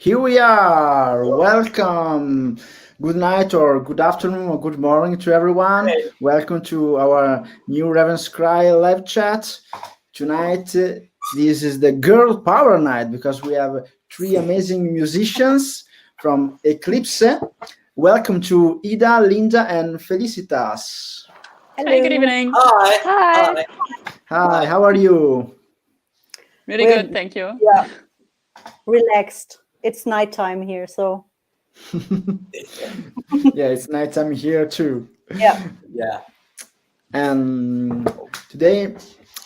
Here we are. Welcome. Good night or good afternoon or good morning to everyone. Hey. Welcome to our new Ravenscry live chat. Tonight, this is the girl power night because we have three amazing musicians from EKLIPSE. Welcome to Ida, Linda, and Felicitas. Hello. Hey, good evening. Hi. Hi. Hi, how are you? Really We're- good, thank you. Yeah. Relaxed. It's nighttime here, so Yeah, it's nighttime here too. yeah. Yeah. And today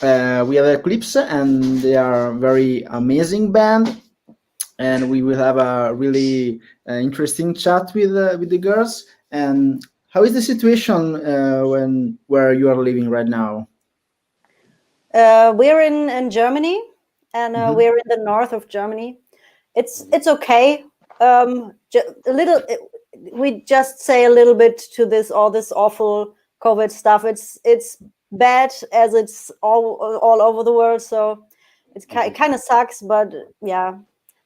we have Eclipse, and they are a very amazing band. And we will have a really interesting chat with the girls. And how is the situation where you are living right now? We're in Germany, and Mhm. we're in the north of Germany. It's okay. A little. We just say a little bit to all this awful COVID stuff. It's bad as it's all over the world. So it kind of sucks, but yeah.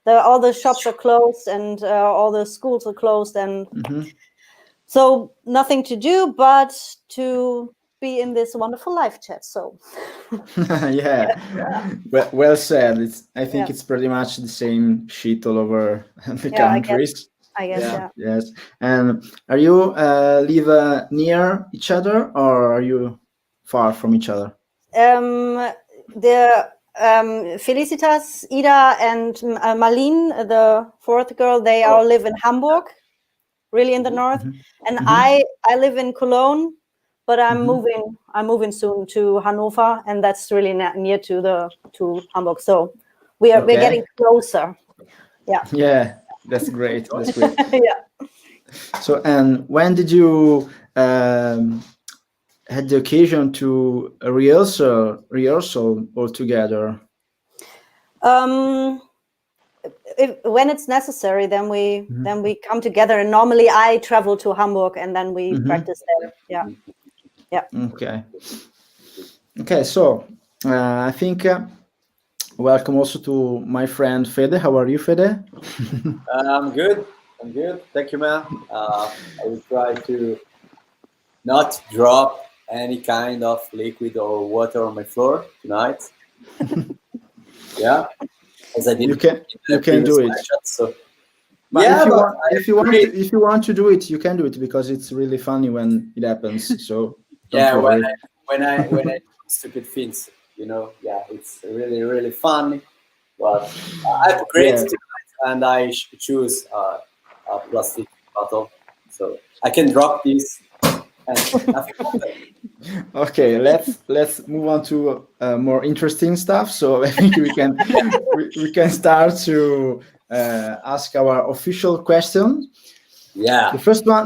All the shops are closed, and all the schools are closed, and Mhm. so nothing to do but to be in this wonderful live chat. So Yeah, well said. I think Yeah. it's pretty much the same shit all over the Yeah, countries. I guess Yeah. yeah. Yes. And are you live near each other, or are you far from each other? The Felicitas, Ida, and Marlene, the fourth girl, they all live in Hamburg, really in the north. Mhm. And Mhm. I live in Cologne, but I'm Mhm. moving. I'm moving soon to Hanover, and that's really near to Hamburg. So we're Okay. getting closer. Yeah, that's great. That's great. Yeah. So, and when did you had the occasion to rehearsal all together? When it's necessary, then we Mhm. come together. And normally I travel to Hamburg, and then we Mhm. practice there. Yeah. Okay. Okay. So, I think welcome also to my friend Fede. How are you, Fede? I'm good. I'm good. Thank you, man. I will try to not drop any kind of liquid or water on my floor tonight. Yeah, as I did You can in the do previous it. matchup. So But yeah, if you but want, I if you want, agree. if you want to do it, you can do it because it's really funny when it happens. So don't Yeah, worry. when I do stupid things, yeah, it's really funny. But I have great Yeah. tonight, and I choose a plastic bottle, so I can drop this and nothing happens. Okay, let's move on to more interesting stuff. So I think we can start to ask our official question. Yeah. The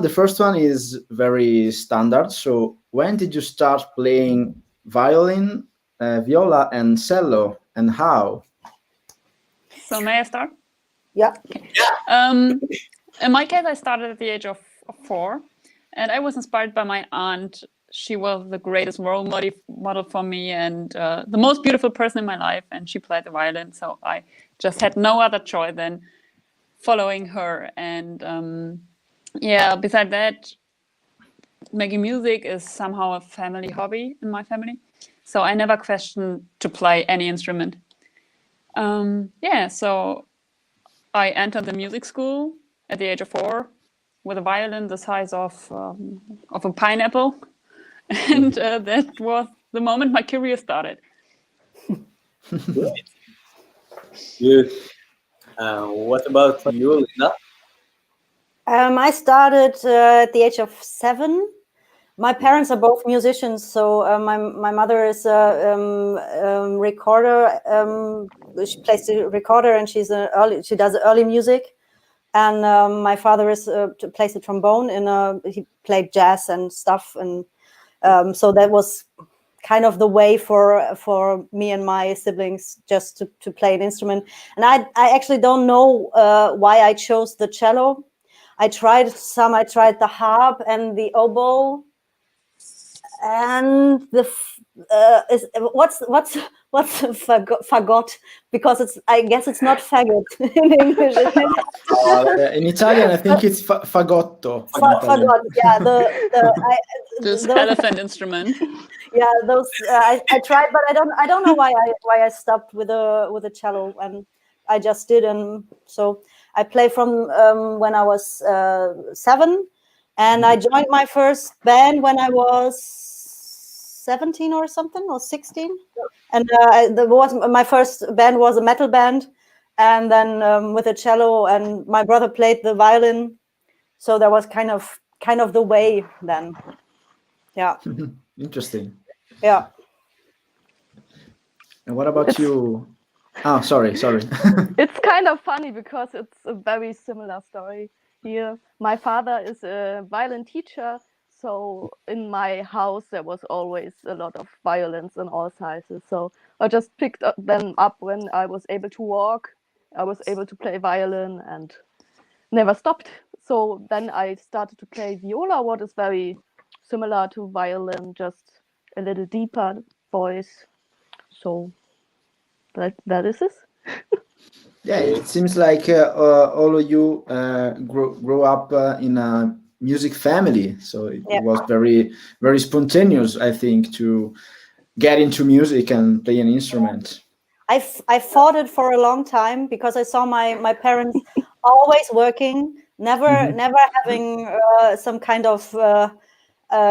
first one is very standard. So when did you start playing violin, viola, and cello, and how? So may I start? Yeah. In my case, I started at the age of 4, and I was inspired by my aunt. She was the greatest role model for me, and the most beautiful person in my life, and she played the violin. So I just had no other choice than following her. And yeah, beside that, making music is somehow a family hobby in my family. So I never questioned to play any instrument. Yeah, so I entered the music school at the age of 4 with a violin the size of a pineapple, and that was the moment my career started. Good. Good. What about you, Linda? I started at the age of 7. My parents are both musicians, so my mother is a recorder. She plays the recorder, and she does early music. And my father plays the trombone. He played jazz and stuff, and so that was kind of the way for me and my siblings just to play an instrument. And I actually don't know why I chose the cello. I tried the harp and the oboe, and what's fagot? Because I guess it's not faggot in English. In Italian, I think it's fagotto. Fagot, yeah. This elephant instrument. Yeah, those I tried, but I don't know why I stopped with a cello, and I just did, and so I play from when I was 7, and I joined my first band when I was 17 or something, or 16, and my first band was a metal band, and then with a cello, and my brother played the violin, so that was kind of the way then. Yeah. Interesting. Yeah. And what about you? Oh, sorry. It's kind of funny because it's a very similar story here. My father is a violin teacher, so in my house there was always a lot of violins in all sizes. So I just picked them up when I was able to walk. I was able to play violin and never stopped. So then I started to play viola, what is very similar to violin, just a little deeper voice. So that is it. Yeah, it seems like all of you grew up in a music family, so it was very, very spontaneous, I think, to get into music and play an instrument. I fought it for a long time because I saw my parents always working, never having some kind of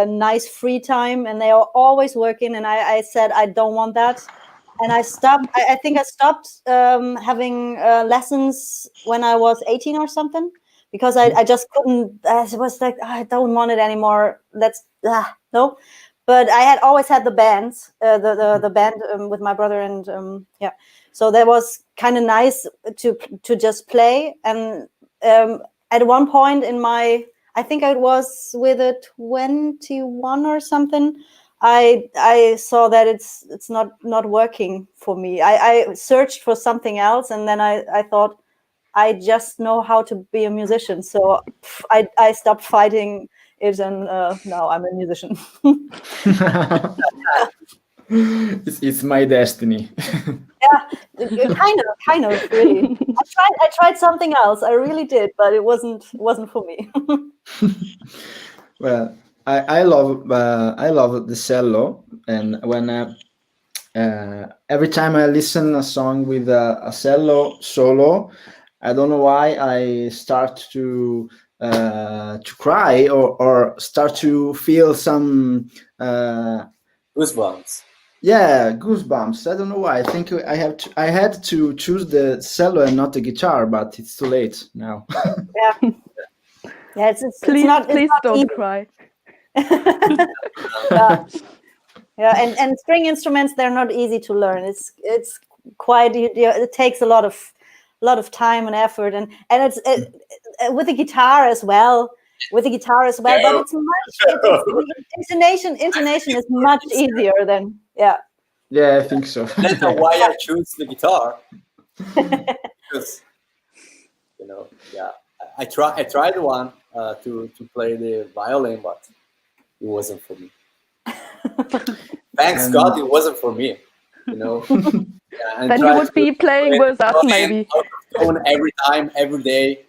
nice free time, and they are always working, and I said I don't want that, and I stopped. I think I stopped having lessons when I was 18 or something, because I just couldn't. I was like, I don't want it anymore. Let's no. But I had always had the bands, the band with my brother, and yeah, so that was kind of nice to just play. And at one point in my, I think I was with a 21 or something, I saw that it's not working for me. I searched for something else, and then I thought I just know how to be a musician, so I stopped fighting it, and now I'm a musician. It's my destiny. Yeah, kind of, really. I tried something else. I really did, but it wasn't for me. Well, I love the cello, and when every time I listen a song with a cello solo, I don't know why I start to cry or start to feel some Goosebumps. yeah, goosebumps. I don't know why. I think I had to choose the cello and not the guitar, but it's too late now. Yeah, it's Please, not. please It's not don't easy. cry. Yeah, and string instruments, they're not easy to learn. It's quite. It takes a lot of time and effort, and it's with the guitar as well. But it's much. Intonation is much easier than Yeah, I think so. That's why I choose the guitar. Because I tried one to play the violin, but it wasn't for me. Thanks God, it wasn't for me. Then you would be playing with us, maybe. Every time, every day,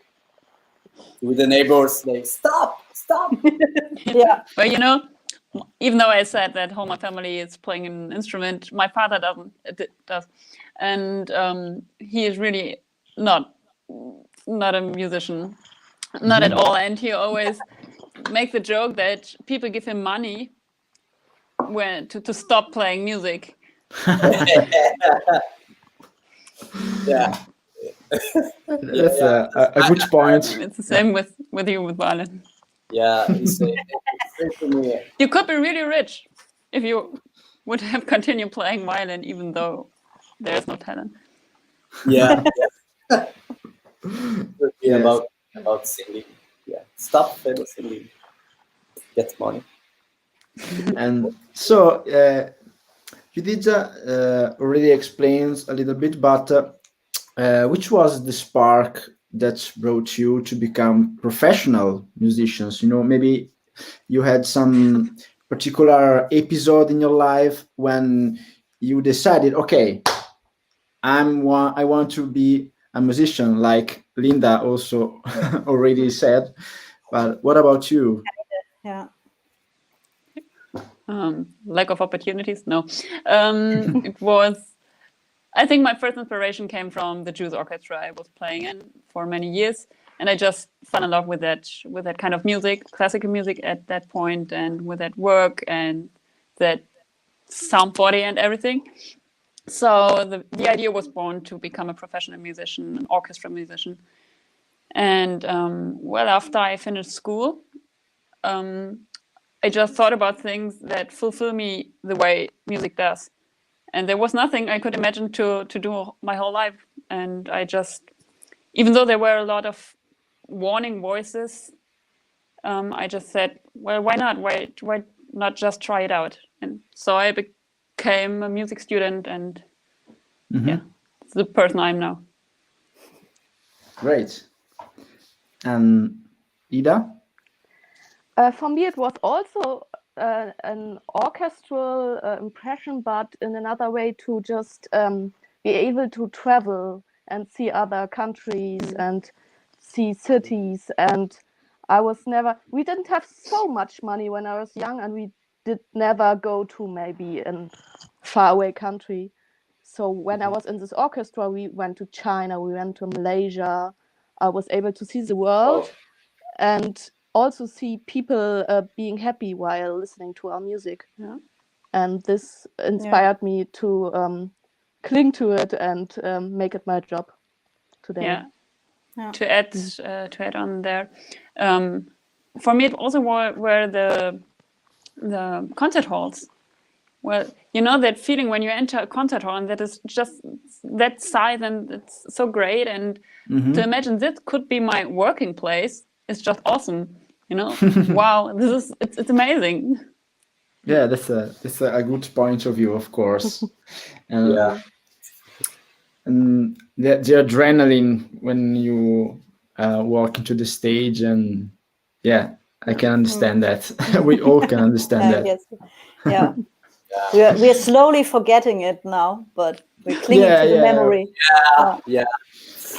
with the neighbors, they stop. Yeah. But even though I said that whole my family is playing an instrument, my father does, and he is really not a musician, not at all. And he always makes the joke that people give him money to stop playing music. Yeah. That's a good point. It's the same with you with violin. Yeah, it's for me. You could be really rich if you would have continued playing violin, even though there's no talent. Yeah. Yes. About singing. Yeah, stop singing. Get money. And so you did already explain a little bit, but which was the spark that brought you to become professional musicians? Maybe you had some particular episode in your life when you decided, okay, I want to be a musician, like Linda also already said. But what about you? Yeah. Lack of opportunities? No. It was, I think my first inspiration came from the Jewish orchestra I was playing in for many years. And I just fell in love with that kind of music, classical music at that point, and with that work and that sound body and everything. So the idea was born to become a professional musician, an orchestra musician. And well, after I finished school, I just thought about things that fulfill me the way music does. And there was nothing I could imagine to do my whole life. And I just, even though there were a lot of warning voices, I just said, well, why not? Why not just try it out? And so I became a music student, and yeah, it's the person I am now. Great. And Ida? For me, it was also an orchestral impression, but in another way, to just be able to travel and see other countries and see cities. And we didn't have so much money when I was young, and we did never go to maybe a faraway country. So when I was in this orchestra, we went to China, we went to Malaysia. I was able to see the world and also see people being happy while listening to our music. Yeah. And this inspired me to cling to it and make it my job today. Yeah. To add on there, for me it also were the concert halls. Well, you know that feeling when you enter a concert hall, and that is just that size, and it's so great. And to imagine this could be my working place is just awesome. You know, wow, it's amazing. Yeah, that's a good point of view, of course. And, Yeah. And the adrenaline when you walk into the stage, and yeah, I can understand that. We all can understand that. Yes. Yeah. We're slowly forgetting it now, but we're clinging to the memory. Yeah.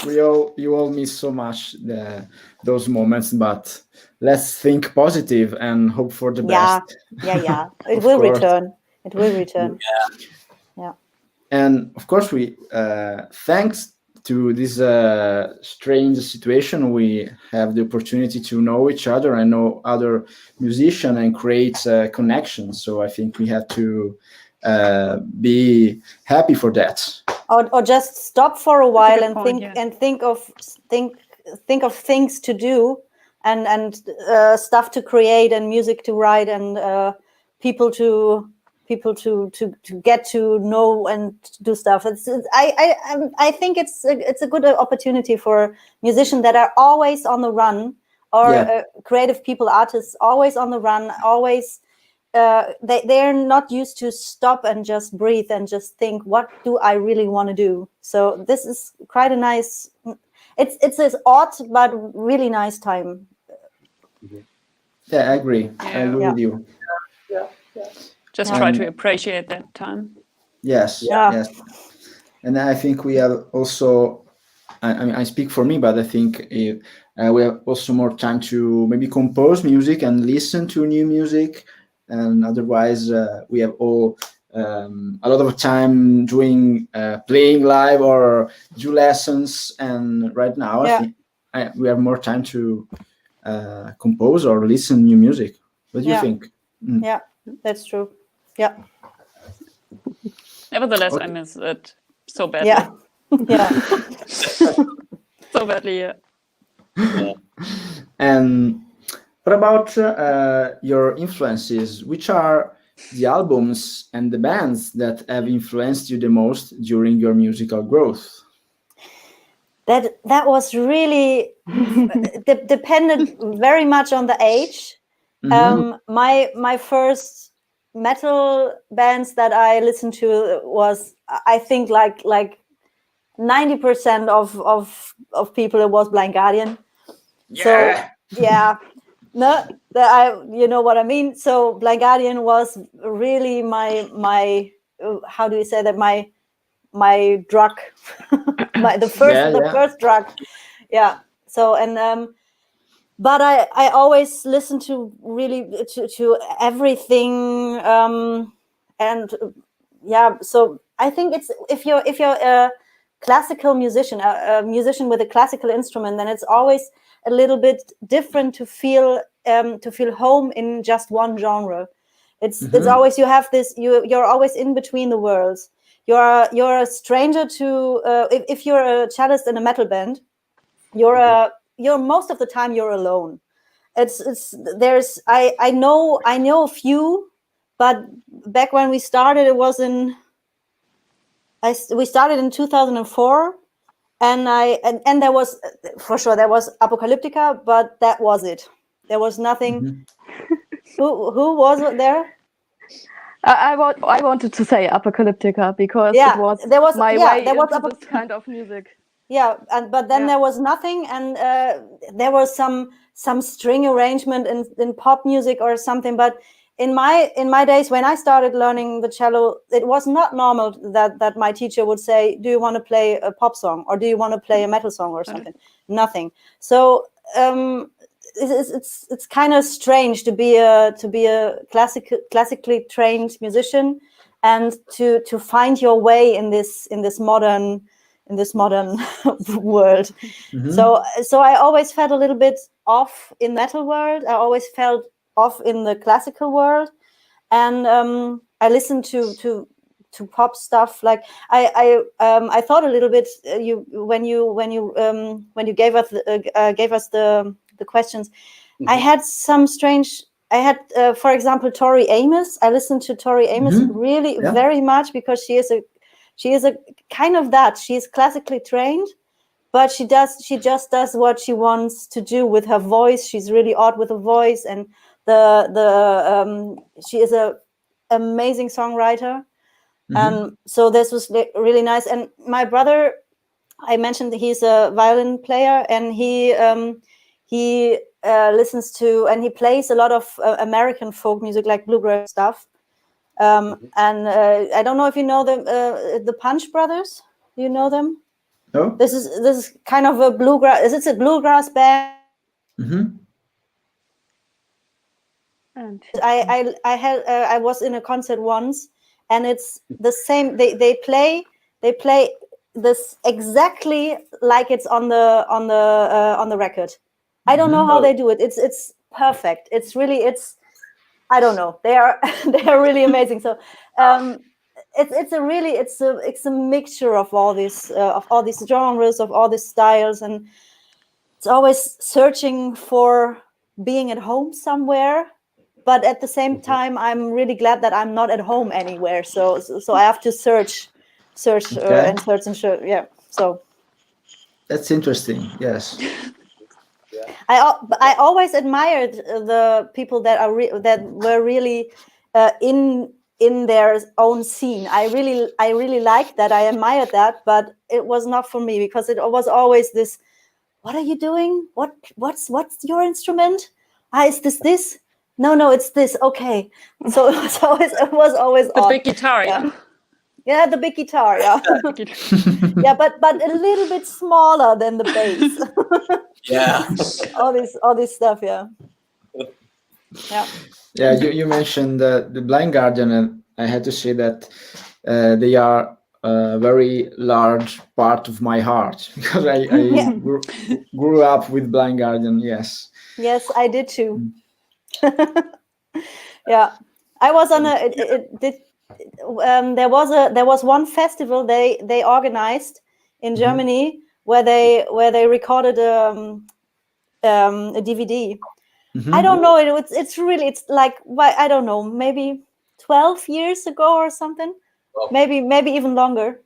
You all miss so much those moments, but let's think positive and hope for the best. Yeah. It will return. It will return. Yeah. And of course, we thanks to this strange situation, we have the opportunity to know each other and know other musicians and create connections. So I think we have to be happy for that. Or just stop for a while and point, think of things to do and stuff to create and music to write and people to get to know and do stuff. I think it's a good opportunity for musicians that are always on the run, or creative people, artists always on the run, always. They're not used to stop and just breathe and just think, what do I really want to do? So this is quite a nice, it's an odd but really nice time. Yeah, I agree. I agree with you. Just try to appreciate that time. Yes. And I think we have also, I mean, I speak for me, but I think we have also more time to maybe compose music and listen to new music. And otherwise, we have all a lot of time doing playing live or do lessons. And right now, I think we have more time to compose or listen new music. What do you think? Yeah, that's true. Yeah. Nevertheless, I miss it so badly. Yeah. So badly. Yeah. And what about your influences? Which are the albums and the bands that have influenced you the most during your musical growth? That was really depended very much on the age. My first metal bands that I listened to was, I think, like 90% of people, it was Blind Guardian. Yeah. So yeah. No, you know what I mean. So Blind Guardian was really my how do you say that, my drug, the first drug. Yeah. So but I always listen to really to everything, and yeah. So I think it's if you're a classical musician, a musician with a classical instrument, then it's always a little bit different to feel home in just one genre. It's always, you have this, you're always in between the worlds. You're a stranger to if you're a cellist in a metal band, you're most of the time you're alone. There's I know a few, but back when we started, it was we started in 2004, and there was, for sure, there was Apocalyptica, but that was it. There was nothing. Who was it there? I wanted to say Apocalyptica because Yeah, there was my way there was into this kind of music. Yeah, but then there was nothing, and there was some string arrangement in pop music or something. But in my days when I started learning the cello, it was not normal that my teacher would say, "Do you want to play a pop song, or do you want to play a metal song or something?" Nothing. So it's kind of strange to be a classically trained musician, and to find your way in this modern world. So I always felt a little bit off in metal world. I always felt off in the classical world, and I listened to pop stuff. Like I thought a little bit. When you gave us the questions, I had some strange. I had, for example, Tori Amos. I listened to Tori Amos really very much, because she is a kind of that. She's classically trained, but she just does what she wants to do with her voice. She's really odd with her voice, and she is a amazing songwriter. And so this was really nice. And my brother, I mentioned, he's a violin player, and he listens to, and he plays a lot of American folk music, like bluegrass stuff. And I don't know if you know the Punch Brothers. Do you know them? No. This is kind of a bluegrass. It's a bluegrass band. And I was in a concert once, and it's the same. They play this exactly like it's on the record. I don't know how they do it. It's perfect. It's I don't know. They are really amazing. So it's a mixture of all these genres, of all these styles, and it's always searching for being at home somewhere. But at the same time, I'm really glad that I'm not at home anywhere. So I have to search and search and search. Yeah. So that's interesting. Yes. I always admired the people that were really in their own scene. I really liked that. I admired that, but it was not for me, because it was always this: what are you doing? What's your instrument? Is this? No, it's this. Okay. So it was always the big guitar. Yeah, the big guitar. Yeah. Yeah, but a little bit smaller than the bass. Yeah. all this stuff. Yeah. Yeah. Yeah, you mentioned the Blind Guardian, and I had to say that they are a very large part of my heart, because I grew up with Blind Guardian. Yes. Yes, I did too. Yeah, I was on there was one festival they organized in Germany where they recorded a DVD. I don't know. It's like, I don't know, maybe 12 years ago or something. Oh. Maybe even longer.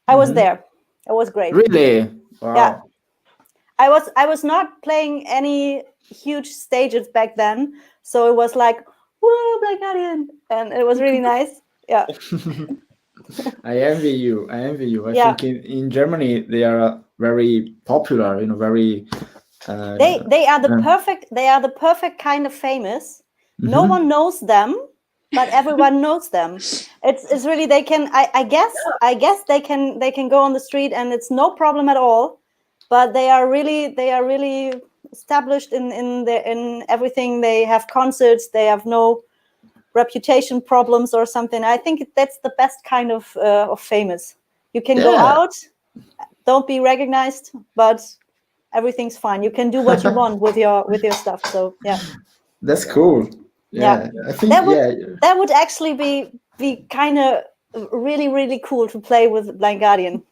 I was there. It was great. Really? Wow. Yeah. I was not playing any huge stages back then, so it was like, whoa, Blind Guardian, and it was really nice. Yeah. I envy you. I think in Germany they are very popular. Very They are the perfect kind of famous. No one knows them, but everyone knows them. It's really, they can, I guess they can go on the street and it's no problem at all. But they are really established in everything. They have concerts. They have no reputation problems or something. I think that's the best kind of famous. You can go out, don't be recognized, but everything's fine. You can do what you want with your stuff. So yeah, that's cool. Yeah, I think that would actually be kind of really cool to play with Blind Guardian.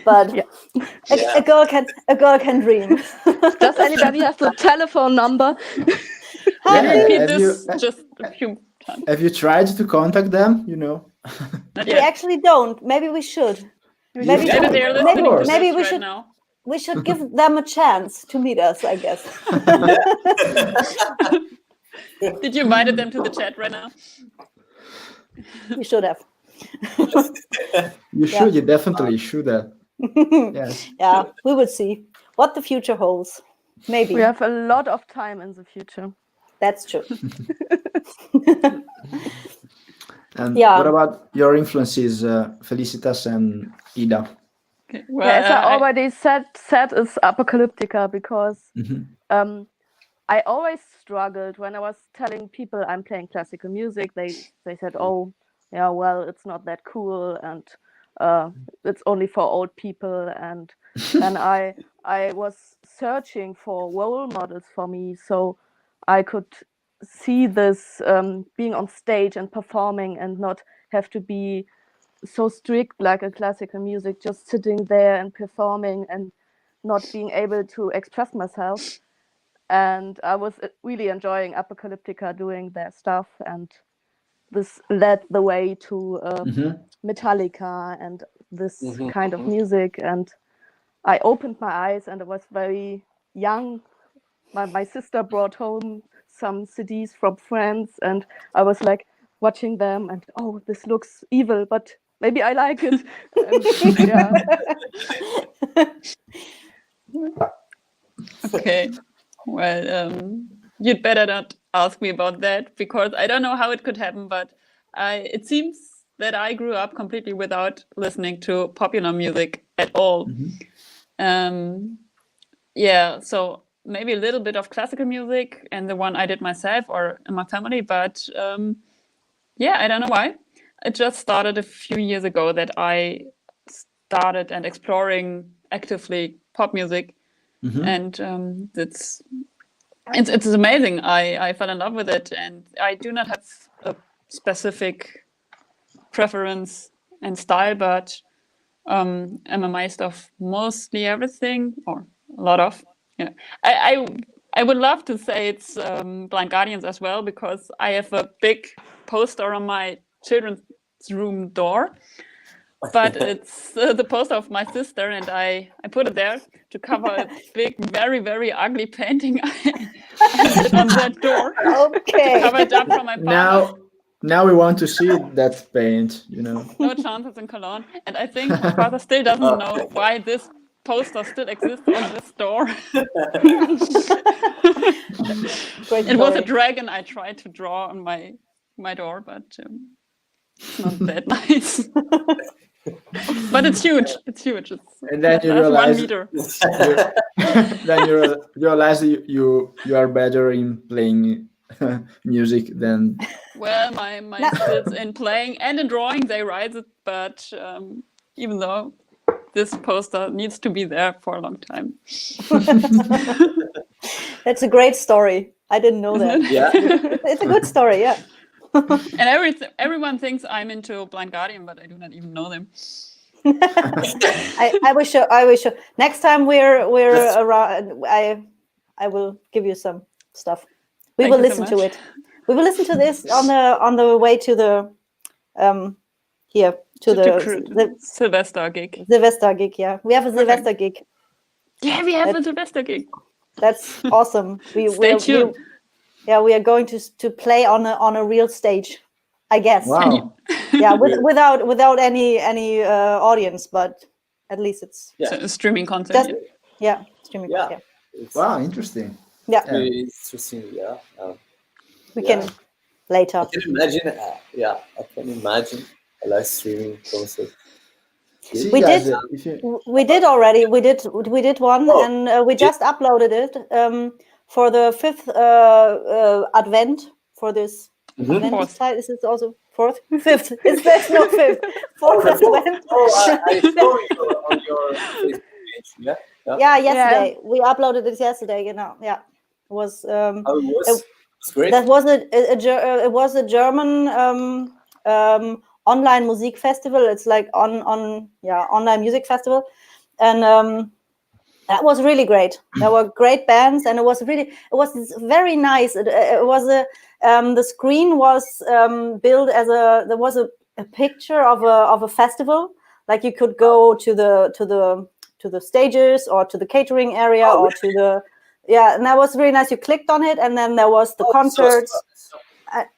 But a girl can dream. Does anybody have the telephone number? Repeat this just a few times. Have you tried to contact them? We actually don't. Maybe we should. Maybe they're listening to maybe this we right should. now. We should give them a chance to meet us, I guess. Did you invite them to the chat right now? We should have. You should. You definitely should have. Yes. Yeah, we will see what the future holds. Maybe. We have a lot of time in the future. That's true. And what about your influences, Felicitas and Ida? Okay. Well, as I already said is Apocalyptica, because I always struggled when I was telling people I'm playing classical music. They said, "Oh, yeah, well, it's not that cool, and it's only for old people." And then I was searching for role models for me, so I could see this being on stage and performing, and not have to be so strict like a classical music, just sitting there and performing and not being able to express myself. And I was really enjoying Apocalyptica doing their stuff, and this led the way to Metallica and this kind of music. And I opened my eyes, and I was very young. My sister brought home some CDs from friends, and I was like watching them, and oh, this looks evil, but maybe I like it. Okay. Well, you'd better not ask me about that, because I don't know how it could happen, but it seems that I grew up completely without listening to popular music at all. So maybe a little bit of classical music, and the one I did myself or in my family, but I don't know why. It just started a few years ago that I started and exploring actively pop music. And it's amazing. I fell in love with it, and I do not have a specific preference and style, but I'm amazed of mostly everything, or a lot of. Yeah, I would love to say it's Blind Guardians as well, because I have a big poster on my children's room door. But it's the poster of my sister, and I put it there to cover a big, very, very ugly painting I did on that door. Okay. To cover it up from my father. Now we want to see that paint, No chance, it's in Cologne. And I think my father still doesn't know why this poster still exists on this door. It was a dragon I tried to draw on my door, but it's not that nice. But it's huge. It's huge. And then you realize 1 meter. Then you realize you are better in playing music than. Well, my skills in playing and in drawing, they rise it, but even though this poster needs to be there for a long time. That's a great story. I didn't know that. Yeah. It's a good story, yeah. And everyone thinks I'm into Blind Guardian, but I do not even know them. I wish. Next time we're around, I will give you some stuff. We will listen to it. We will listen to this on the way to the the Sylvester gig. Sylvester gig, yeah. We have a Sylvester gig. Yeah, we have a Sylvester gig. That's awesome. Stay tuned. We are going to play on a real stage, I guess. Wow. Yeah, without any audience, but at least it's a streaming content. Streaming. Yeah. It's Wow, interesting. Yeah, really interesting. Yeah. we Yeah. can later. I can imagine. I can imagine a live streaming concert. See, We guys, did. if you We did already. We did one, Oh, and we just uploaded it for the 5th Advent for this Mhm. Advent Fourth. side. Is it also 4th, 5th? There's no 5th. 4th Advent. I saw you on your Facebook page. Yeah. Yeah, yesterday we uploaded it yesterday. You know, yeah, it was. How it was? It- It's great. That was it was a German online music festival. It's like online music festival, and that was really great. There were great bands, and it was very nice. It was the screen was built as there was a picture of a festival. Like you could go to the stages or to the catering area or to the and that was really nice. You clicked on it, and then there was the concerts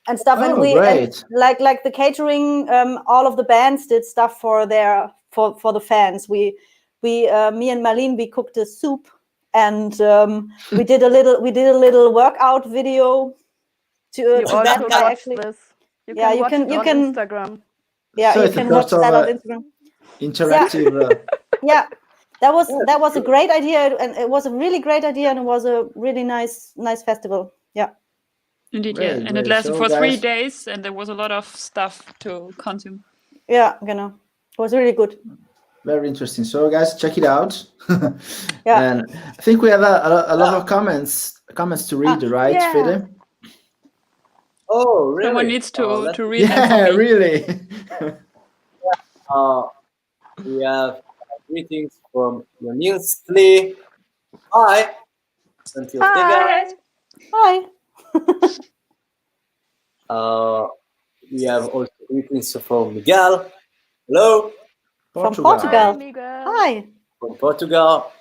and stuff. Oh, and we great. and like the catering, all of the bands did stuff for the fans. Me and Marlene, we cooked a soup, and we did a little workout video You to also that guy watch actually. this. You Yeah, can you watch can- it you on can- Instagram. Yeah, So you it's a can watch sort that of on Instagram. interactive. Yeah, that was a great idea, and it was a really great idea, and it was a really nice festival. Yeah. Indeed, Great, yeah. And it great. lasted So, for 3 guys- days, and there was a lot of stuff to consume. Yeah, it was really good. Very interesting. So, guys, check it out. Yeah. And I think we have a lot of comments to read, right, yeah. Fede? Oh, really? Someone needs Oh, to read them Yeah, for me. really. we have greetings from Lee. Hi. Until Hi. Hi. we have also greetings from Miguel. Hello. From Portugal. Portugal. Hi, Miguel. Hi. From Portugal.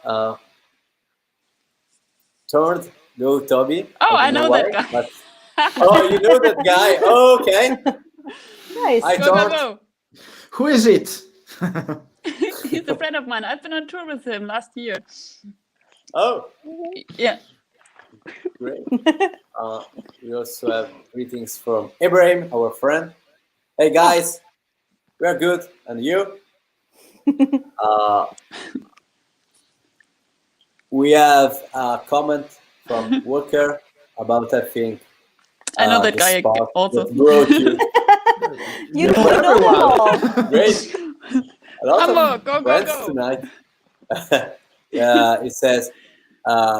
Third, go Toby. Oh, I don't know why, that guy. but- oh, you know that guy? Oh, okay. Nice. I Go, thought. go, Who is it? go. He's a friend of mine. I've been on tour with him last year. Oh, Yeah. great. We also have greetings from Ibrahim, our friend. Hey guys, we're good, and you? We have a comment from Walker about, I think, I know that the guy spot also. that brought you. You know them all. Great. A lot Hamburg, of go, go, friends go. tonight. It says,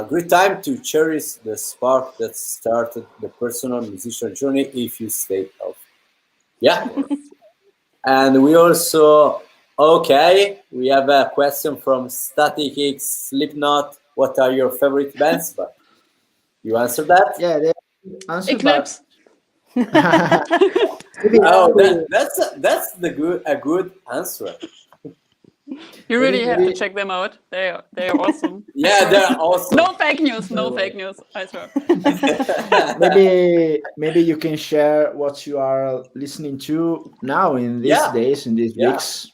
great time to cherish the spark that started the personal musician journey if you stay healthy. Yeah. And we also, we have a question from Static X, Slipknot. What are your favorite bands? But you answered that? Yeah, they answered Eclipse. Oh, that's a good answer. You really have to maybe- check them out. They're awesome. Yeah, they're awesome. No fake news. No fake news. I swear. maybe you can share what you are listening to now in these Yeah. days, in these Yeah. weeks.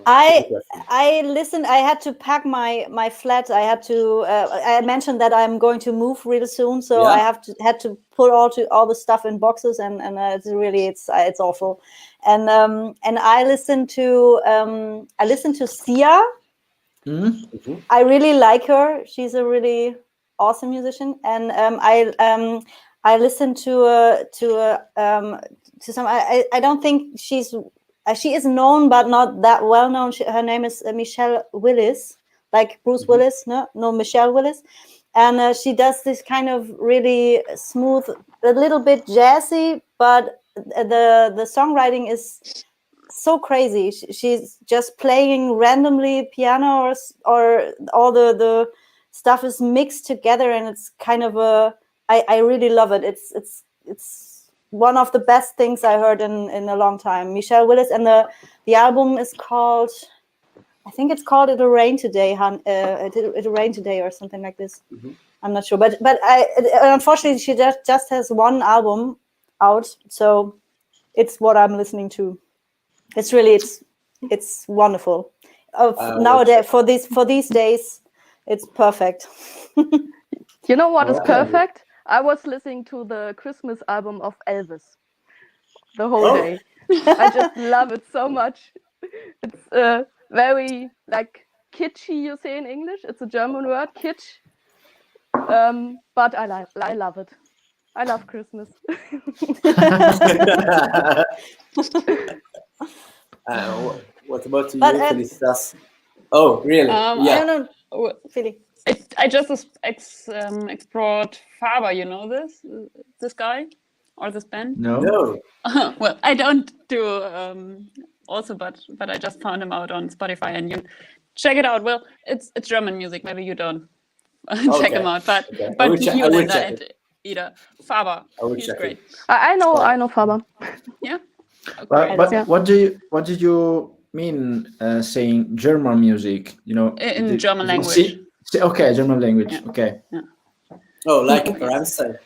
I listened. I had to pack my flat. I had to. I mentioned that I'm going to move real soon, so Yeah. I had to put all the stuff in boxes, and it's really it's awful. And I listened to Sia. Mhm. I really like her. She's a really awesome musician, and I listened to some. I don't think she is known, but not that well known. Her name is Michelle Willis, like Bruce Willis. No, Michelle Willis, and she does this kind of really smooth, a little bit jazzy, but the songwriting is so crazy. She's just playing randomly piano, or all the stuff is mixed together, and it's kind of I really love it. It's one of the best things I heard in a long time. Michelle Willis, and the album is called, I think it's called "It'll Rain Today," It'll Rain Today, or something like this. I'm not sure, but unfortunately she just has one album out, so it's what I'm listening to. It's really it's wonderful. Nowadays, for these days, it's perfect. You know what is Okay. perfect? I was listening to the Christmas album of Elvis the whole Oh. day. I just love it so much. It's very like kitschy, you say in English. It's a German word, kitsch. But I love it. I love Christmas. What about you, But, Felicitas? Oh, really? Yeah. No, Philly. I just explored Faber. You know this guy or this band? No. No. Well, I don't do also, but I just found him out on Spotify, and you check it out. Well, it's German music. Maybe you don't check him out, but Okay. I but will check- you I will Linda check and it. Ida Faber. I will He's check great. I know Faber. Yeah. But Yeah. what did you mean saying German music? You know, In German did you language. okay, German language. Yeah. Okay. Oh, like Ravenscry.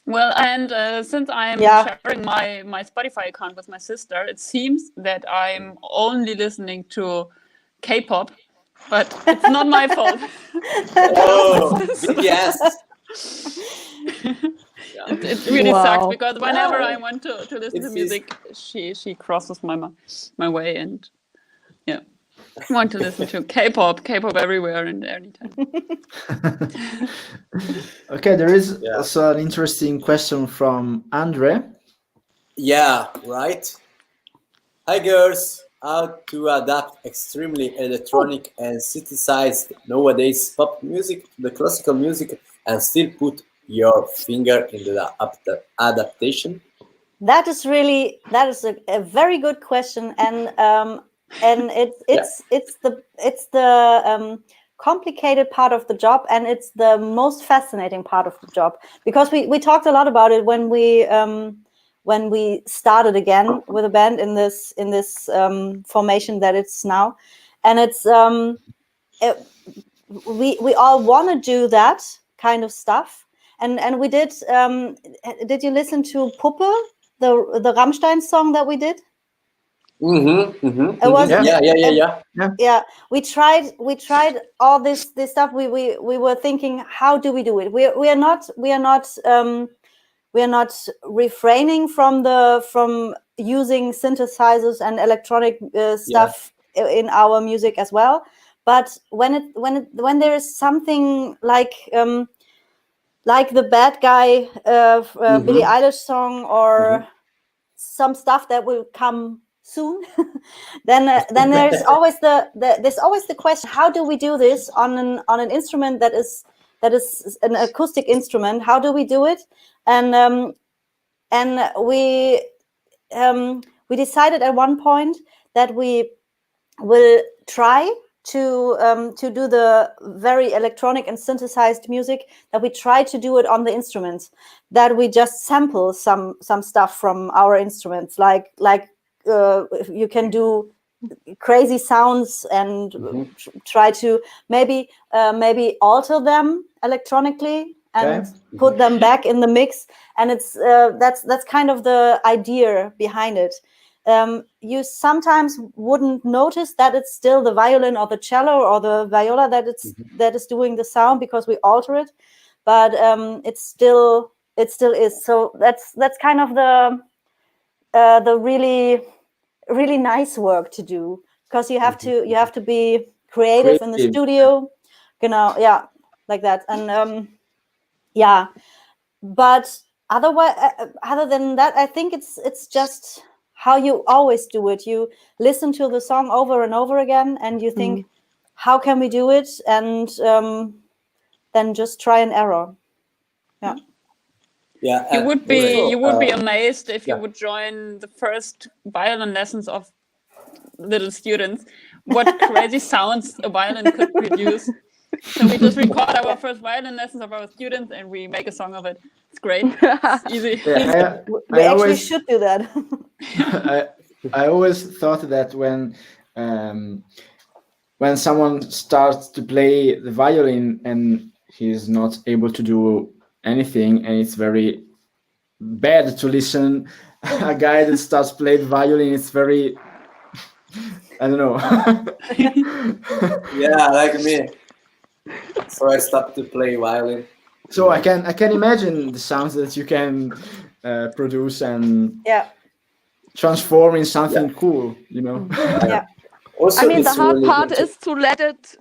Well, and since I'm sharing my Spotify account with my sister, it seems that I'm only listening to K-pop, but it's not my fault. Oh, big yes. It really Wow. sucks because whenever Wow. I want to listen to It's music, she crosses my way, and yeah, want to listen to K-pop everywhere and anytime. Okay, there is Yeah. also an interesting question from Andre. Yeah, right. Hi, girls. How to adapt extremely electronic and synthesized nowadays pop music to the classical music and still put your finger in the adaptation? That is a very good question, and it's the complicated part of the job, and it's the most fascinating part of the job, because we talked a lot about it when we started again with a band in this formation that it's now, and it's we all want to do that kind of stuff, and we did. Did you listen to Puppe, the Rammstein song that we did? It was Yeah. we tried all this stuff. We were thinking, how do we do it? We are not refraining from using synthesizers and electronic stuff in our music as well. But when there is something like the Bad Guy Billie Eilish song, or some stuff that will come soon, then there's always the question: how do we do this on an instrument that is an acoustic instrument? How do we do it? And we decided at one point that we will try to do the very electronic and synthesized music, that we try to do it on the instruments, that we just sample some stuff from our instruments, like you can do crazy sounds and try to maybe alter them electronically and put them back in the mix, and it's that's kind of the idea behind it. You sometimes wouldn't notice that it's still the violin or the cello or the viola that is doing the sound, because we alter it, but it still is. So that's kind of the really nice work to do, because you have to be creative in the studio, like that. And but other than that, I think it's just how you always do it. You listen to the song over and over again, and you think, how can we do it? And then just try and error. Yeah. You would be amazed if you would join the first violin lessons of little students, what crazy sounds a violin could produce. So we just record our first violin lessons of our students, and we make a song of it. It's great. It's easy. Yeah, we actually should do that. I always thought that when someone starts to play the violin and he's not able to do anything, and it's very bad to listen a guy that starts playing violin, it's very, I don't know. Yeah, like me. So I stopped to play violin. So I can imagine the sounds that you can produce and Yeah. transform in something cool, you know. Yeah. Also, I mean, the it's hard really part good to- is to let it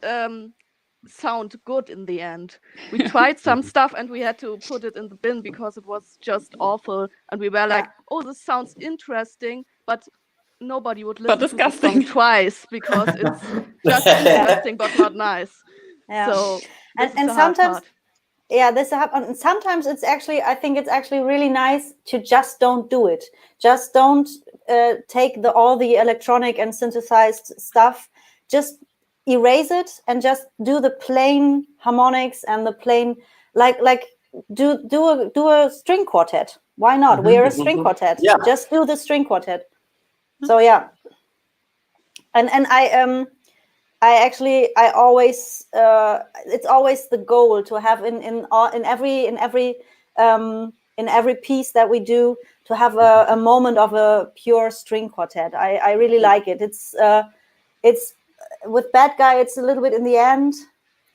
sound good in the end. We tried some stuff and we had to put it in the bin because it was just awful. And we were like, oh, this sounds interesting, but nobody would listen to the song disgusting. twice because it's just interesting but not nice. Yeah. So this And is the hard sometimes, part. yeah, this happens. And sometimes it's actually, I think it's actually really nice to just don't do it. Just don't take all the electronic and synthesized stuff. Just erase it and just do the plain harmonics and the plain do a string quartet. Why not? We're a string quartet. Yeah. Just do the string quartet. So yeah, and I always it's always the goal to have in every piece that we do to have a moment of a pure string quartet. I really like it. It's with Bad Guy, it's a little bit in the end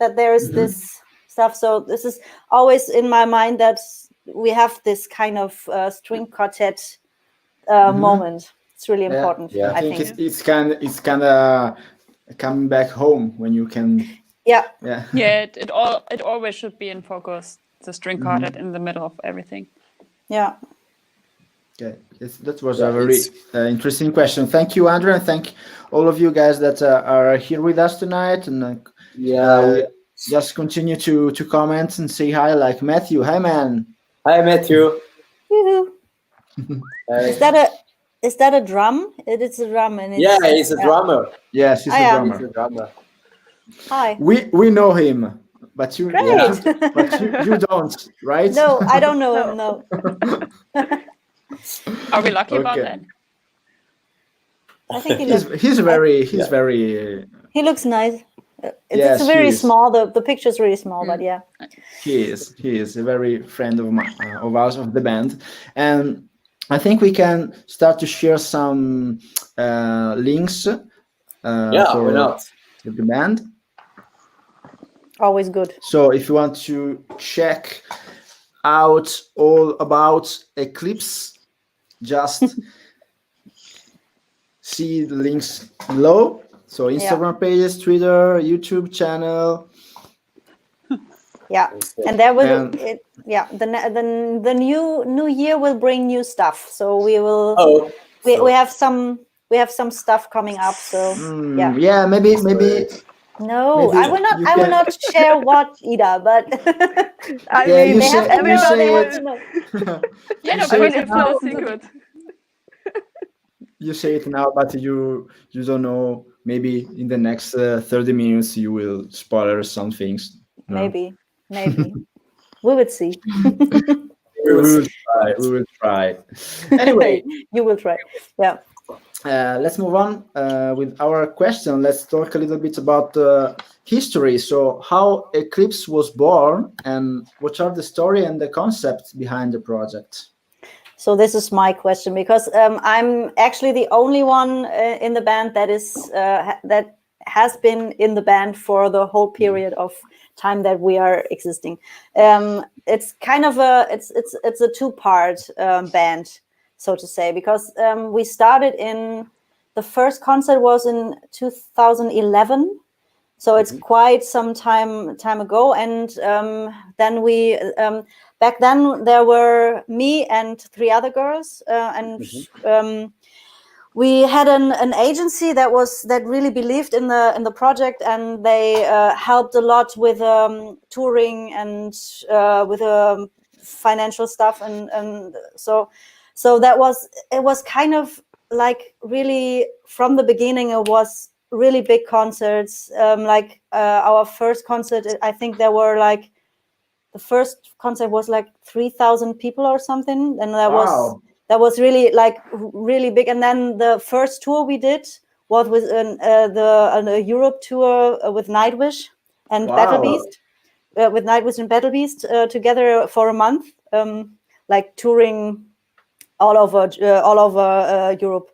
that there is this stuff. So this is always in my mind that we have this kind of string quartet moment. It's really important. Yeah. I think it's kind of coming back home when you can. Yeah. Yeah, it always should be in focus. The string quartet in the middle of everything. Yeah. Okay, that was a very interesting question. Thank you, Andrew, and thank all of you guys that are here with us tonight. And just continue to comment and say hi, like Matthew. Hi, man. Hi, Matthew. Woohoo. Is that a drum? It is a drum, and He's a drummer. Yes, he's a drummer. He's a drummer. Hi. We know him, but you don't, right? No, I don't know him. No. Are we lucky about Okay. that? I think he's very he looks nice. Yes, It's very he is. small. The picture's really small, but yeah. He is a very friend of ours, of the band, and I think we can start to share some links for why not? the band. Always good. So if you want to check out all about Eclipse, just see the links below. So Instagram pages, Twitter, YouTube channel. Yeah, and there will the new year will bring new stuff. So we will we have some stuff coming up. So yeah, maybe. No, maybe I will not share what either, but I Yeah, mean, you say- everybody you wants say to know. Yeah, no, I mean, but it's not a secret. You say it now, but you don't know. Maybe in the next 30 minutes you will spoil some things. No? maybe we would see. We will try. Anyway, You will try. Yeah. let's move on with our question. Let's talk a little bit about history. So, how Eclipse was born, and what are the story and the concepts behind the project? So this is my question because I'm actually the only one in the band that has been in the band for the whole period of time that we are existing. It's kind of it's a two-part band, so to say, because we started the first concert was in 2011. So it's quite some time ago, and then we back then there were me and 3 other girls, and we had an agency that really believed in the project, and they helped a lot with touring and with financial stuff, and so it was kind of like really from the beginning it was really big concerts. Our first concert, I think there were the first concert was 3,000 people or something, and that was really really big. And then the first tour we did was with the Europe tour with Nightwish and Battle Beast, with Nightwish and Battle Beast together for a month, touring all over Europe.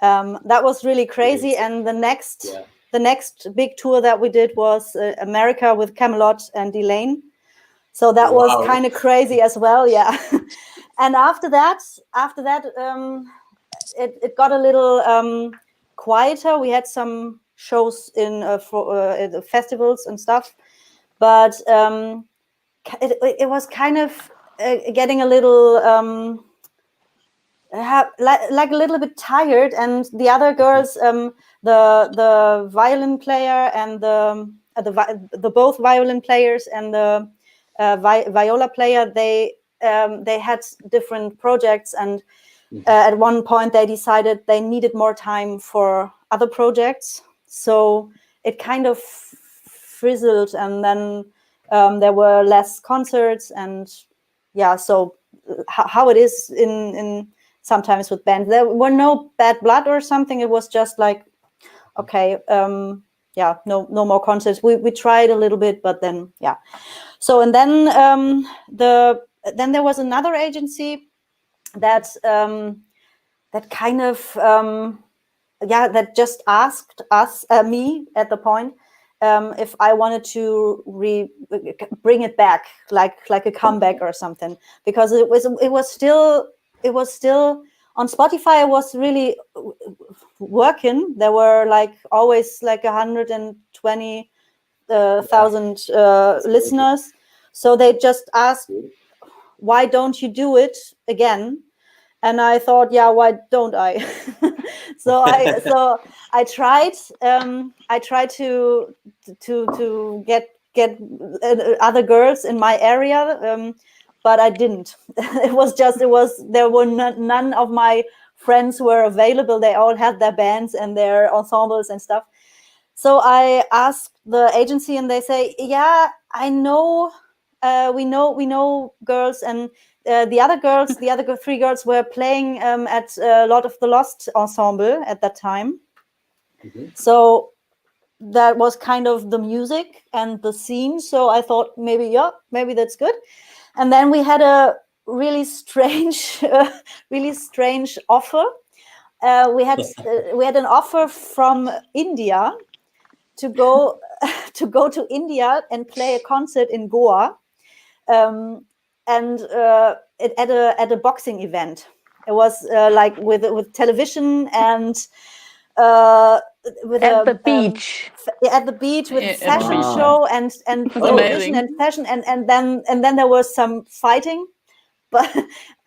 That was really crazy. And the next the next big tour that we did was America with Camelot and Elaine. So that was kind of crazy as well, yeah. And after that, it got a little quieter. We had some shows in the festivals and stuff, but it was kind of getting a little like a little bit tired. And the other girls, the violin player and the both violin players and the viola player, they had different projects, and at one point they decided they needed more time for other projects, so it kind of frizzled, and then there were less concerts, and yeah, so how it is in sometimes with bands, there were no bad blood or something. It was just like, okay, yeah, no more concerts. We tried a little bit, but then yeah. So, and then then there was another agency that that kind of that just asked me at the point if I wanted to bring it back, like a comeback or something, because it was still on Spotify. It was really working. There were like always like 120,000 listeners. So they just asked, why don't you do it again? And I thought, yeah, why don't I? so I tried to get other girls in my area, but I didn't. There were none of my friends were available. They all had their bands and their ensembles and stuff. So I asked the agency, and they say, yeah, I know, we know girls, and the other three girls were playing at a lot of the Lost ensemble at that time. So that was kind of the music and the scene. So I thought maybe that's good. And then we had a really strange offer. We had an offer from India to go to India and play a concert in Goa, and at a boxing event. It was like with television and with at the beach. At the beach with Yeah, a fashion show and television and fashion, and then there was some fighting. But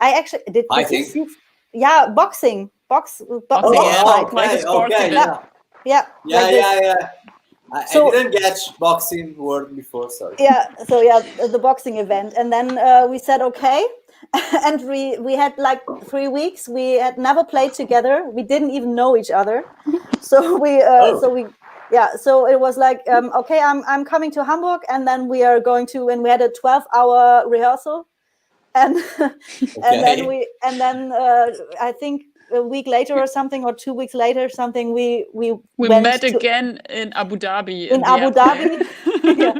I actually did fighting. Yeah, boxing. Boxing, Okay. Yeah. I didn't catch boxing word before, sorry. Yeah, so yeah, the boxing event. And then we said, okay. And we had like 3 weeks. We had never played together. We didn't even know each other. So so it was like, okay, I'm coming to Hamburg, and then we are going to, and we had a 12-hour rehearsal. And and then I think a week later or something, or 2 weeks later, something, we met again in Abu Dhabi. Yeah.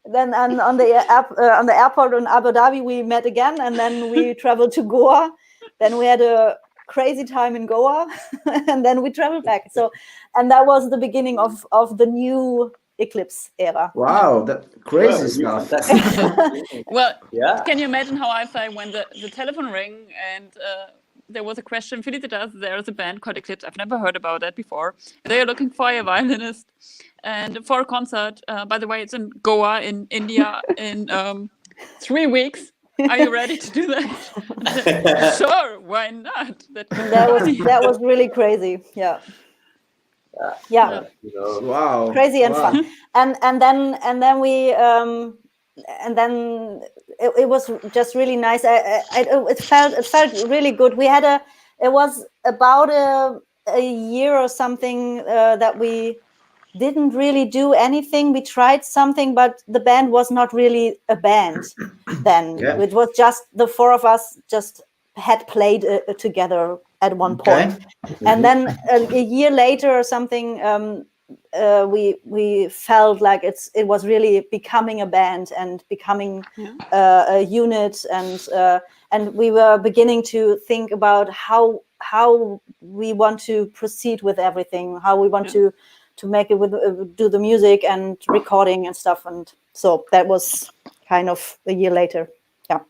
Then on the airport in Abu Dhabi, we met again, and then we traveled to Goa. Then we had a crazy time in Goa, and then we traveled back. So, and that was the beginning of the new Eclipse era. Wow, that crazy stuff. Well, yeah. Can you imagine how I felt when the telephone rang and there was a question? FELICITAS, there is a band called Eclipse. I've never heard about that before. They are looking for a violinist and for a concert. By the way, it's in Goa in India in 3 weeks. Are you ready to do that? Sure, why not? That was really crazy. Yeah. Wow, crazy and fun. And then we and then it was just really nice. It felt really good. We had it was about a year or something that we didn't really do anything. We tried something, but the band was not really a band then. Yeah. It was just the four of us just had played together at one point. And then a year later or something, we felt like it was really becoming a band and becoming a unit, and we were beginning to think about how we want to proceed with everything, how we want make it with do the music and recording and stuff. And so that was kind of a year later. Yeah.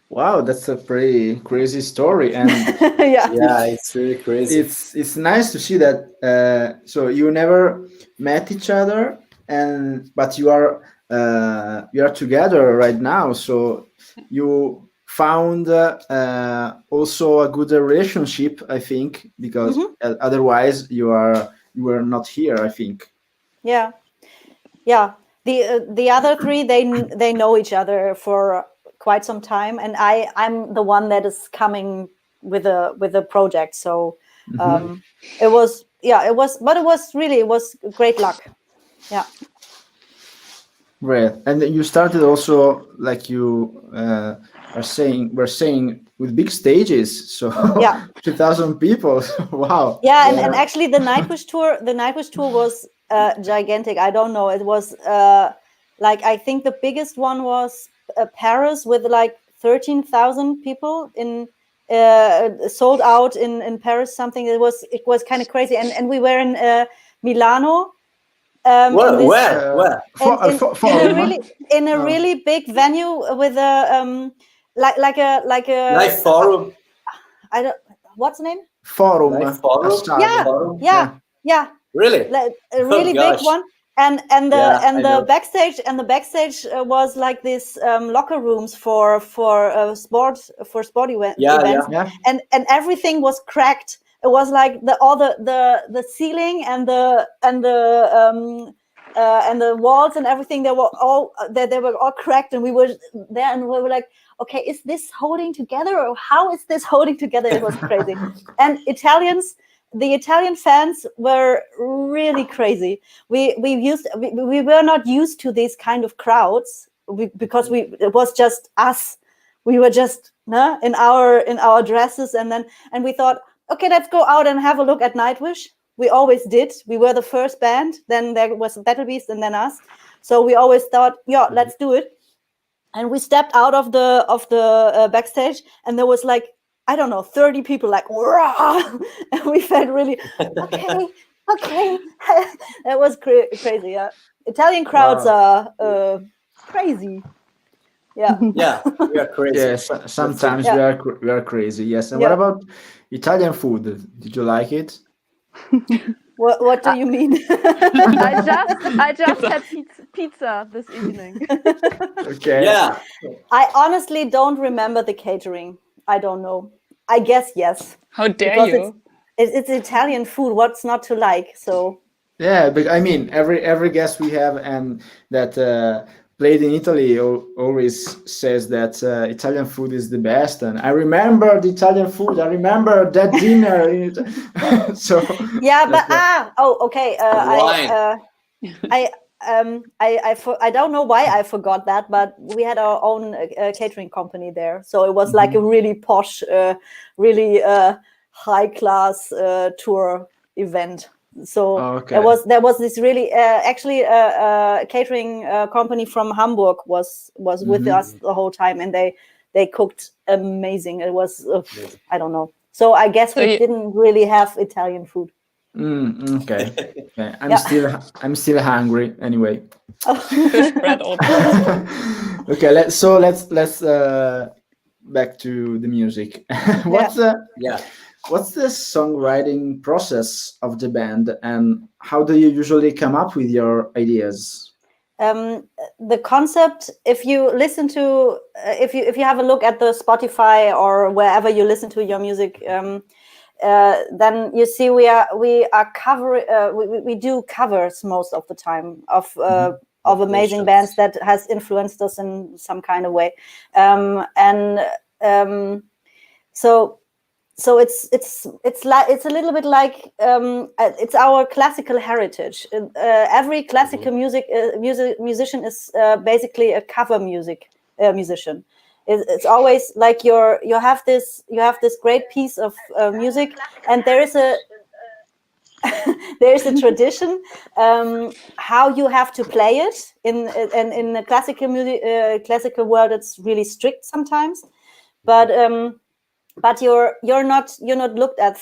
Wow, that's a pretty crazy story, and Yeah, it's really crazy. it's nice to see that. So you never met each other, but you are together right now. So you found also a good relationship, I think, because otherwise you were not here, I think. Yeah. The other three, they know each other for quite some time, and I'm the one that is coming with a project. So it was great luck. Yeah. Right, and you started also, like you were saying, with big stages. So 2,000 people. Wow. Yeah, and actually the Nightwish tour was gigantic. I don't know. It was like, I think the biggest one was Paris with like 13,000 people in sold out in Paris. Something. It was kind of crazy. And we were in Milano. Where? In a really big venue with a like a Live forum. I don't. What's the name? Forum. Yeah. Really? Like a really big one. And the backstage was like this locker rooms for sport events. Yeah. And everything was cracked. It was like the ceiling and the walls and everything. They were all cracked, and we were there, and we were like, okay, is this holding together, or how is this holding together? It was crazy. And the Italian fans were really crazy. We were not used to these kind of crowds because it was just us. We were just in our dresses, and we thought, okay, let's go out and have a look at Nightwish. We always did. We were the first band. Then there was Battle Beast, and then us. So we always thought, yeah, let's do it. And we stepped out of the backstage, and there was like, I don't know, 30 people like, rah! And we felt really okay. That was crazy. Yeah, Italian crowds are crazy. Yeah. Yeah, we are crazy. Yes, sometimes we are crazy. Yes. And what about Italian food? Did you like it? What do you mean? I just had pizza this evening. Okay. Yeah. I honestly don't remember the catering. I don't know. I guess yes. How dare you? It's Italian food. What's not to like? So. Yeah, but I mean, every guest we have and that played in Italy always says that Italian food is the best. And I remember the Italian food. I remember that dinner. So. Yeah, but okay. I don't know why I forgot that, but we had our own catering company there, so it was like a really posh, really high class tour event. So there was this really actually a catering company from Hamburg was with us the whole time, and they cooked amazing. It was I don't know. So I guess we didn't really have Italian food. Okay. I'm still hungry anyway. Okay, let's back to the music. What's the songwriting process of the band, and how do you usually come up with your ideas? The concept, if you listen to, if you have a look at the Spotify or wherever you listen to your music, then you see we do covers most of the time of amazing bands that has influenced us in some kind of way, so it's a little bit like it's our classical heritage. Every classical musician is basically a cover musician. It's always like you have this great piece of music, and there is a tradition how you have to play it in the classical world. It's really strict sometimes, but but you're not looked at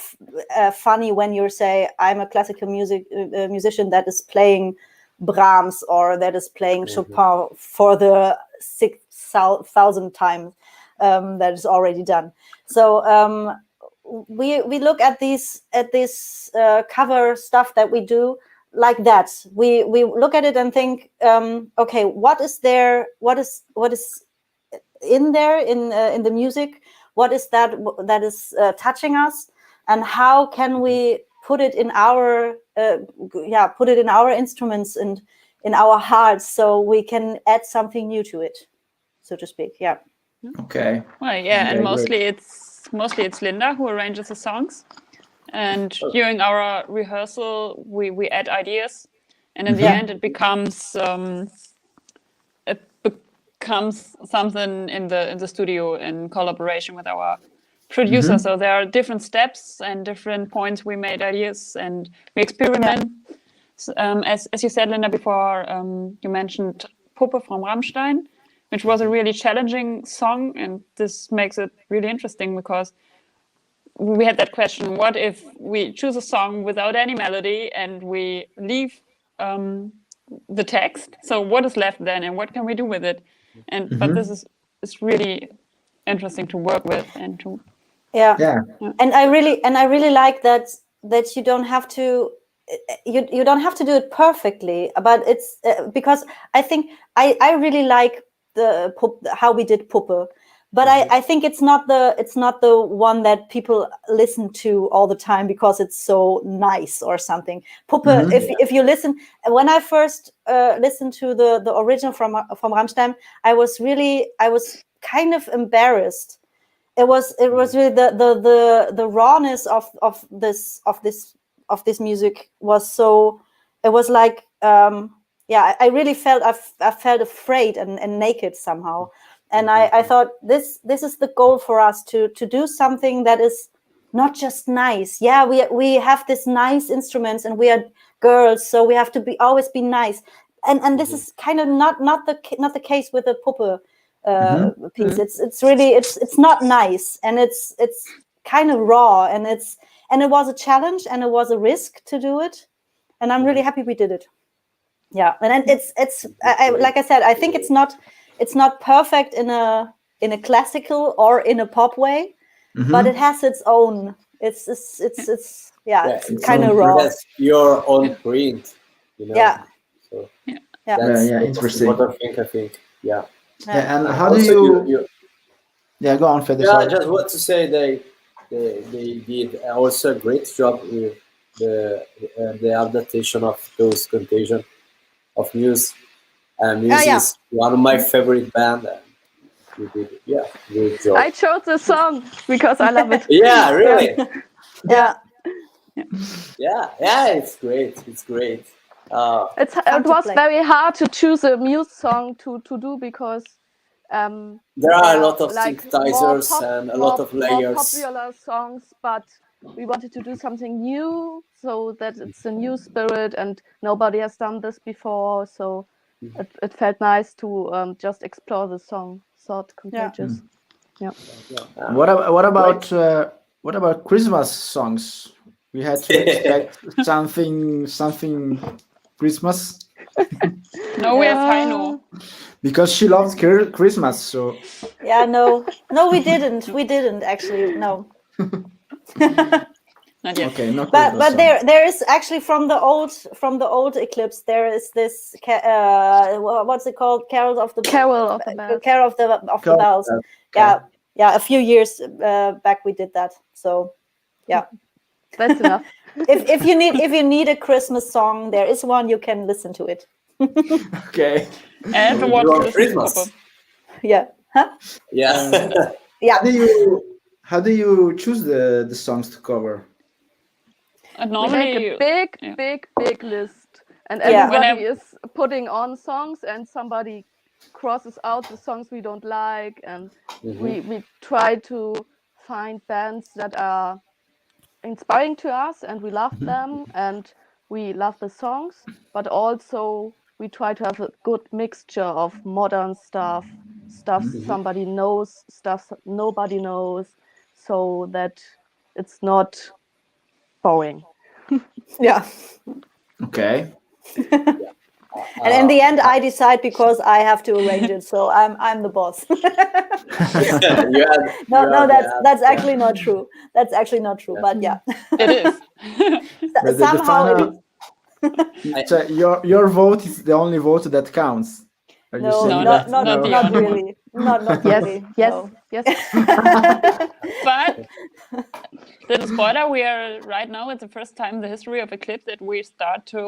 funny when you say I'm a classical musician that is playing Brahms or that is playing Chopin for the 6,000 times that is already done. So we look at this cover stuff that we do like that. We look at it and think, okay, what is there? What is in there in the music? What is that is touching us, and how can we put it in our instruments and in our hearts, so we can add something new to it, so to speak. Yeah. Okay. Well, yeah, Okay, and mostly it's Linda who arranges the songs, and during our rehearsal we add ideas, and in the end it becomes something in the studio in collaboration with our producer. So there are different steps and different points we made ideas, and we experiment. As you said, Linda, before, you mentioned Puppe from Rammstein, which was a really challenging song, and this makes it really interesting because we had that question: what if we choose a song without any melody and we leave the text? So what is left then, and what can we do with it? And but this is really interesting to work with and to and I really like that you don't have to you don't have to do it perfectly, but it's because I think I really like how we did Puppe, but I think it's not the one that people listen to all the time because it's so nice or something. Puppe, if you listen, when I first listened to the original from Rammstein, I was kind of embarrassed. It was really the rawness of this music was so. It was like I really felt I felt afraid and naked somehow, and I thought this is the goal for us to do something that is not just nice. Yeah, we have this nice instruments and we are girls, so we have to always be nice, and this is kind of not the case with the Puppe piece. It's really it's not nice, and it's kind of raw, and it was a challenge and it was a risk to do it, and I'm really happy we did it. Yeah, and it's like I said, I think it's not perfect in a classical or in a pop way, but it has its own. It's kind of raw. It has your own print, you know. Yeah. So That's the interesting. most important thing, I think. Yeah. Yeah, and how Also, do you? Yeah, go on, Fede. Yeah, I Sorry. just want to say they did also a great job with the adaptation of those Contagion of Muse. And Muse is one of my favorite band. And we did great job. I chose the song because I love it. Yeah, really. Yeah. Yeah, it's great. It's great. It was very hard to choose a Muse song to do because there are a lot of like synthesizers and a lot of layers. more popular songs, but we wanted to do something new so that it's a new spirit, and nobody has done this before. So it felt nice to just explore the song. Thought Contagious. Yeah. What about Christmas songs? We had to expect something Christmas. No, we have Heino. Because she loves Christmas, so. Yeah, no, we didn't actually, no. Not yet. Okay, not but Christmas there is actually from the old Eclipse, there is this what's it called? Carol of the Bells. Carol of the Bells. Okay. Yeah, a few years back we did that. So yeah, that's enough. if you need a Christmas song, there is one, you can listen to it. Okay. And watch Christmas. Yeah. Huh? Yeah. Yeah. How do you choose the songs to cover? Normally, we make a big list, and everybody is putting on songs, and somebody crosses out the songs we don't like, and we try to find bands that are inspiring to us, and we love them, and we love the songs, but also we try to have a good mixture of modern stuff somebody knows, stuff nobody knows. so that it's not boring. Yeah. Okay. And in the end, I decide because I have to arrange it. So I'm the boss. No, that's actually not true. That's actually not true. But yeah, It is. But somehow it is. So your vote is the only vote that counts. Are you No, saying not that? not the not only one. really. Not Yes, really. yes, No. yes. But little spoiler, we are right now, it's the first time in the history of Eclipse that we start to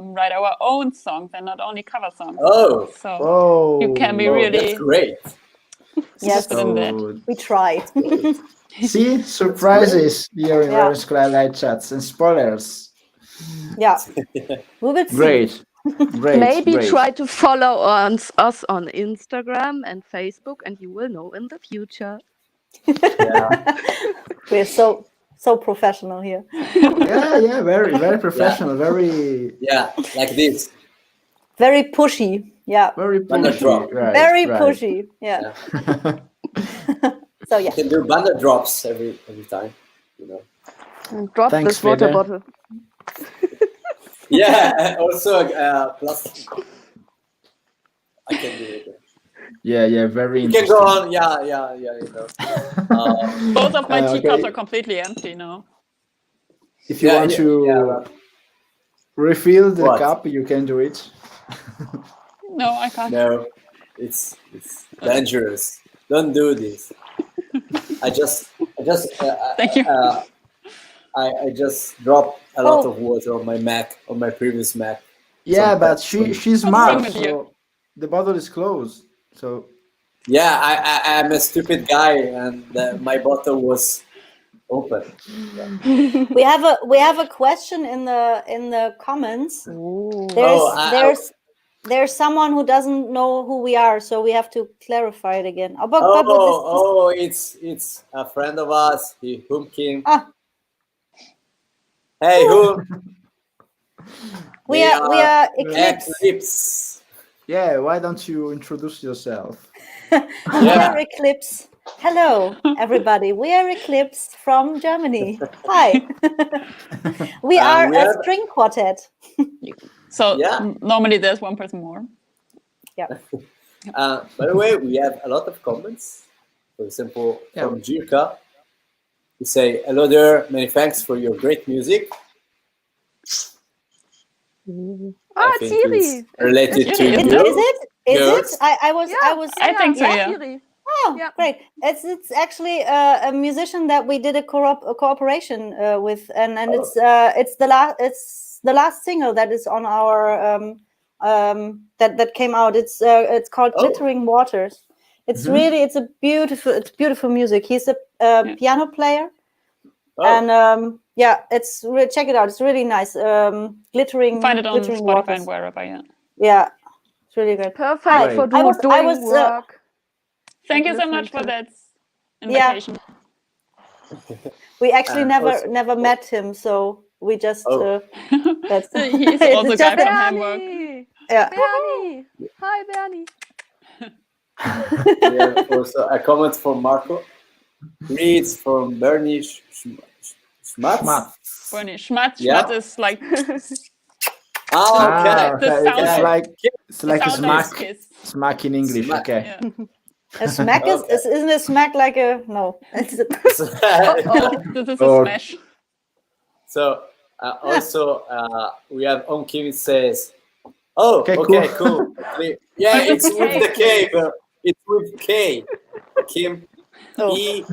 write our own songs and not only cover songs. Oh, So Oh, you can be oh, really that's great. Yes, interested in that. so we try. see surprises here in Yeah. Ravenscry live chats and spoilers. Yeah, we will see. Great, great, Maybe great. try to follow us on Instagram and Facebook, and you will know in the future. Yeah. We're so professional here. Yeah, very professional, very Like this. Very pushy. Yeah, Banda pushy. drop. Right, very right. pushy. Yeah. So You yeah. can do banda drops every time, you know. And drop Thanks, this water Fede. bottle. Yeah, also plus I can do it. Yeah, very You can interesting. go on, yeah, you know. Both of my teacups okay. are completely empty now. If you want to refill the What? cup, you can do it. No, I can't. No, it's dangerous. Don't do this. I just Thank you. I just dropped a lot of water on my Mac, on my previous Mac. Yeah, but she's smart, with you? so the bottle is closed. So Yeah, I'm a stupid guy, and my bottle was open. We have a question in the comments. There's someone who doesn't know who we are, so we have to clarify it again. It's a friend of us. Whom Kim. Ah. Hey, whom? We are Eclipse. Eclipse. yeah, why don't you introduce yourself? We are Eclipse. Hello, everybody. We are Eclipse from Germany. Hi. We are a string quartet. So normally there's one person more. Yeah. By the way, we have a lot of comments. For example, from Jirka. We say, hello there, many thanks for your great music. I think Thierry. it's related to you. Is it? I think so, yeah. Thierry. Oh, great! It's actually a musician that we did a cooperation with, and it's the last single that is on our that came out. It's called Glittering Waters. It's really it's beautiful music. He's a piano player, and check it out. It's really nice. Glittering. Find it on Glittering Spotify Waters. and wherever. Yeah, it's really good. Perfect for doing work. Thank you so much for that invitation. We actually never met him, so we just that's he's also a guy from Hamburg. Yeah. Bernie. Hi, Bernie. Also a comment from Marco. Reads from Bernie Schmatz. Bernie Schmatz. Schmatz is like it's like a smack in English. Smack. Okay. Yeah. A smack isn't a smack like a no? This is a smash. So also we have On Kim says, "Oh, okay, cool. Yeah, it's with the K, but it's with K. Kim E.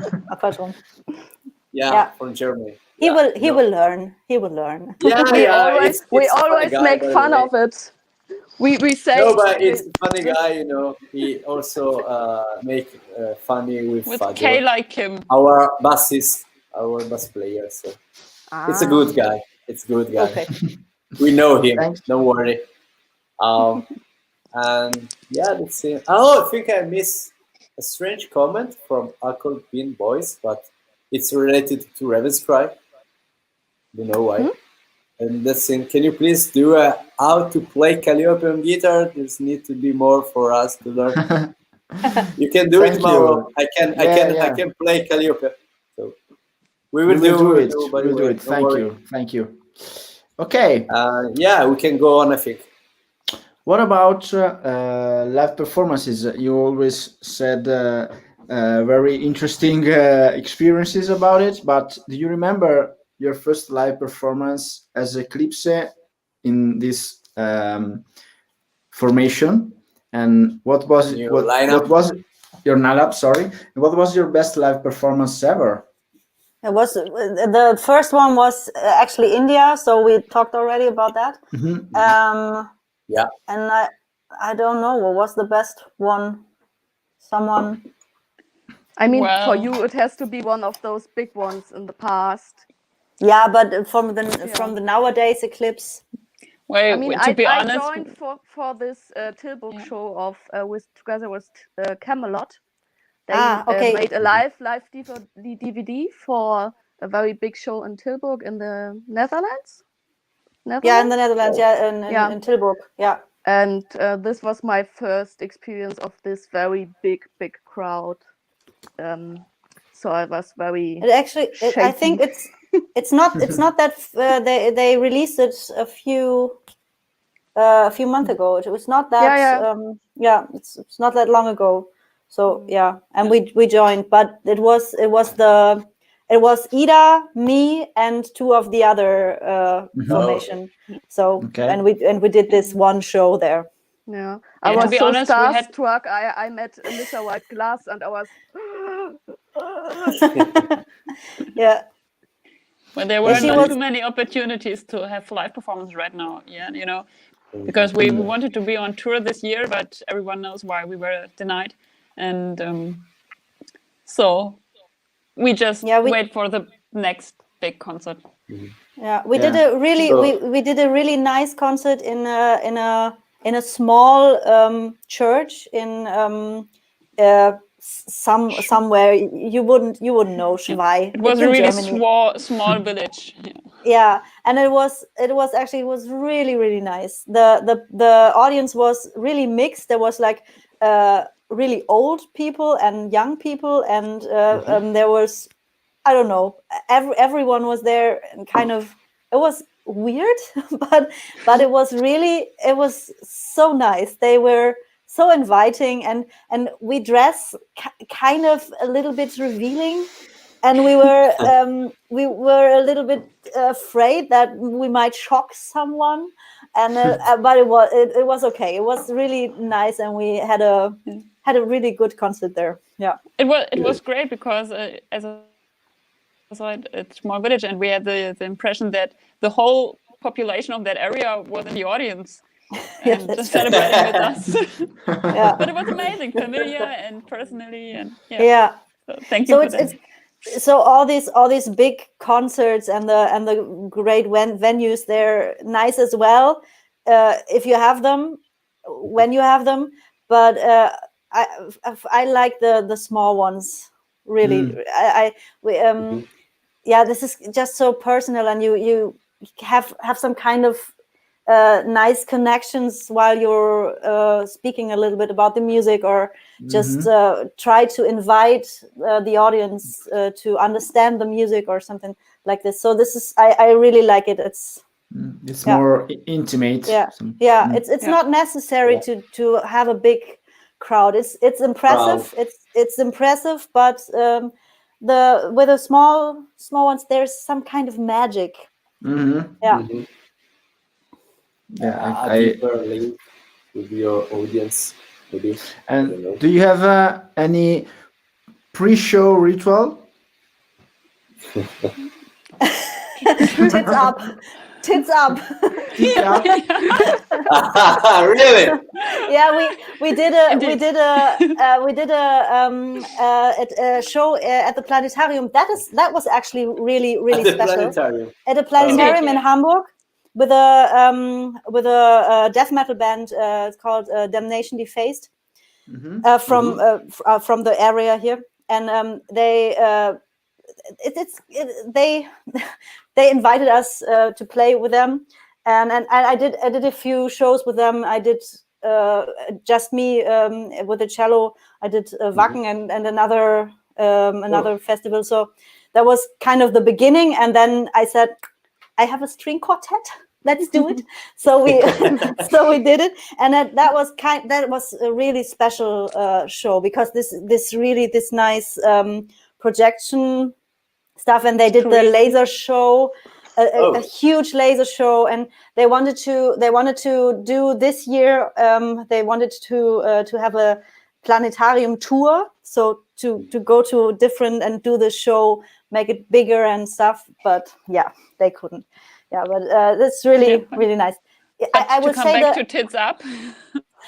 Yeah, from Germany. He will learn. He will learn. Yeah, we always make fun of it. We say no, but it's a funny guy, you know. He also make funny with K like him. Our bassist, our bass player. So it's a good guy. It's a good guy. Okay. We know him. Thanks. Don't worry. And yeah, let's see. Oh, I think I missed a strange comment from Alcohol Bean Boys, but it's related to Ravenscry. You know why? And that's in. Can you please do how to play Calliope on guitar? There's need to be more for us to learn. You can do it, Mauro. I can play Calliope. So We will do it. We will do it. Thank you. Okay. Yeah, we can go on, I think. What about live performances? You always said very interesting experiences about it, but do you remember your first live performance as EKLIPSE in this formation? And what was Your what lineup? was your lineup? Sorry, and what was your best live performance ever? It was the first one was actually India, so we talked already about that. Yeah. And I don't know what was the best one. Someone. I mean, Well- for you, it has to be one of those big ones in the past. Yeah, but from the nowadays EKLIPSE. Well, I mean, to be I honest, joined for this Tilburg show of together with Camelot. They okay. made a live DVD for a very big show in Tilburg in the Netherlands. Yeah, in the Netherlands. Yeah, in Tilburg. Yeah. And this was my first experience of this very big crowd. So I was very. It actually, I think it's not that they released it a few months ago. It was not that. It's not that long ago. So yeah, and we joined, but it was Ida, me, and two of the other formation. So and we did this one show there. Yeah, I was so starstruck. I met Alyssa White Glass, and I was. Yeah. Well, there were not too many opportunities to have live performance right now. Yeah, you know, because we wanted to be on tour this year, but everyone knows why we were denied, and so we just wait for the next big concert. Yeah, we did a really we did a really nice concert in a small church in somewhere you wouldn't know Schwei. It was a really small village. Yeah, and it was really nice. The audience was really mixed. There was like really old people and young people, and there was, I don't know, everyone was there, and kind of, it was weird, but it was so nice. They were so inviting, and we dress kind of a little bit revealing, and we were a little bit afraid that we might shock someone, and but it was okay. It was really nice, and we had a really good concert there. Yeah, it was great because as a small village, and we had the impression that the whole population of that area was in the audience and just celebrating with us. Yeah. But it was amazing, familiar and personally, and yeah. So thank you. So all these big concerts and the great venues, they're nice as well if you have them, when you have them. But I like the small ones really. Yeah, this is just so personal, and you have some kind of nice connections while you're speaking a little bit about the music, or just try to invite the audience to understand the music or something like this. So this is, I really like it. It's more intimate. Yeah. It's not necessary to have a big crowd. It's impressive. It's impressive, but with the small ones, there's some kind of magic. Yeah, a deeper link with your audience, maybe. And do you have any pre-show ritual? Tits up. Really? Yeah, we did a show at the planetarium. That was actually really special. At the planetarium in Hamburg, with a death metal band. It's called Damnation Defaced, from the area here, and they invited us to play with them, and I did a few shows with them. I did just me with the cello. I did Wacken and another festival. So that was kind of the beginning. And then I said, I have a string quartet. Let's do it. So we did it, and that was a really special show, because this nice projection stuff, and they did the laser show, a huge laser show, and they wanted to do this year. They wanted to have a planetarium tour, so to go to different and do the show, make it bigger and stuff. But yeah, they couldn't. Yeah, but that's really nice. I would come say back to Tits Up.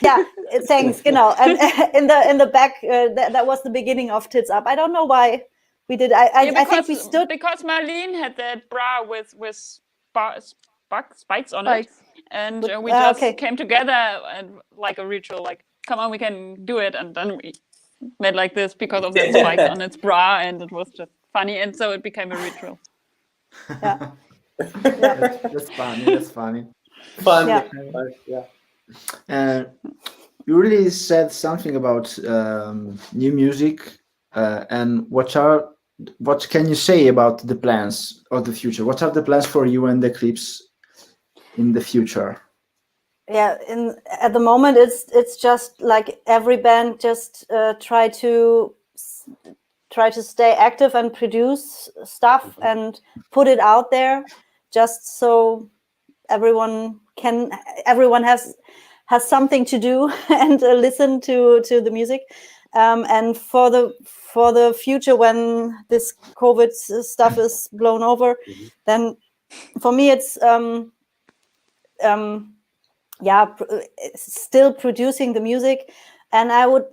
Yeah, thanks, genau. And in the back, that was the beginning of Tits Up. I don't know why we did. I think we stood because Marlene had that bra with spikes on it, and we just came together and like a ritual, like, come on, we can do it, and then we made like this because of the spikes on its bra, and it was just funny, and so it became a ritual. Yeah. That's funny. That's funny. Fun. Yeah. You really said something about new music, and what can you say about the plans of the future? What are the plans for you and Eclipse in the future? Yeah, at the moment it's just like every band just try to stay active and produce stuff and put it out there, just so everyone has something to do and listen to the music. And for the future, when this COVID stuff is blown over, then for me it's still producing the music, and I would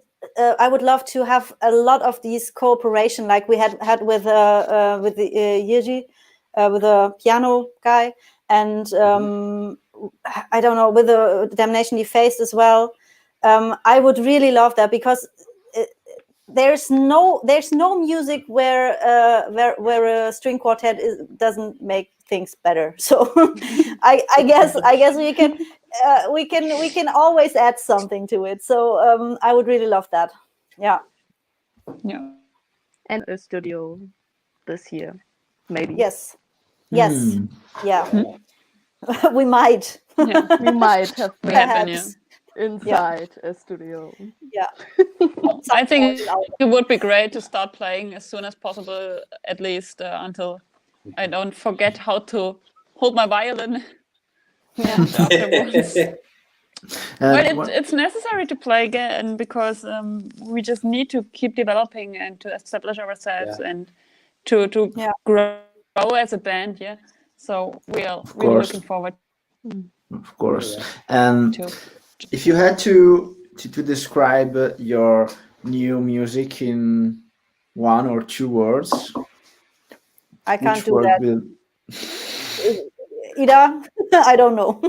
love to have a lot of these cooperation, like we had with the Yirji, with the piano guy, and I don't know, with the Damnation Defaced as well. I would really love that, because there's no music where a string quartet doesn't make things better. So I guess we can always add something to it. So I would really love that. Yeah. And a studio this year, maybe. Yes. Yeah. We might. Yeah. We might have perhaps inside a studio. Yeah. I think it would be great to start playing as soon as possible, at least until I don't forget how to hold my violin. Afterwards. Well, it's necessary to play again, because we just need to keep developing and to establish ourselves and to grow as a band. Yeah. So we are really looking forward. Of course. And if you had to describe your new music in one or two words, I can't do that. Ida, I don't know.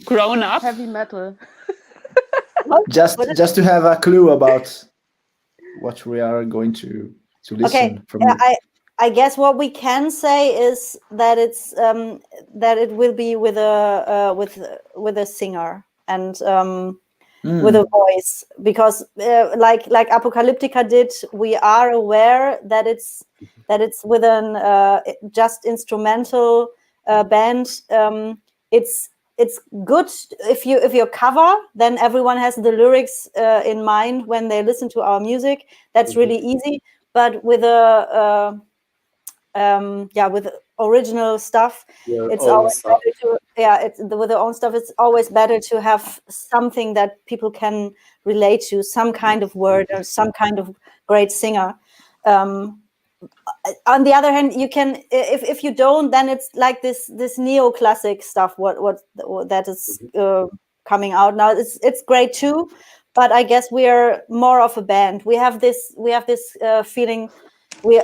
Grown up, heavy metal. just to have a clue about what we are going to listen from you. I guess what we can say is that it's that it will be with a singer and with a voice, because like Apocalyptica did, we are aware that it's with an just instrumental band. It's good if you cover, then everyone has the lyrics in mind when they listen to our music. That's really easy. But with with original stuff, it's always better to with their own stuff. It's always better to have something that people can relate to, some kind of word or some kind of great singer. On the other hand, you can, if you don't, then it's like this neoclassic stuff. What that is coming out now. It's great too, but I guess we are more of a band. We have this feeling. We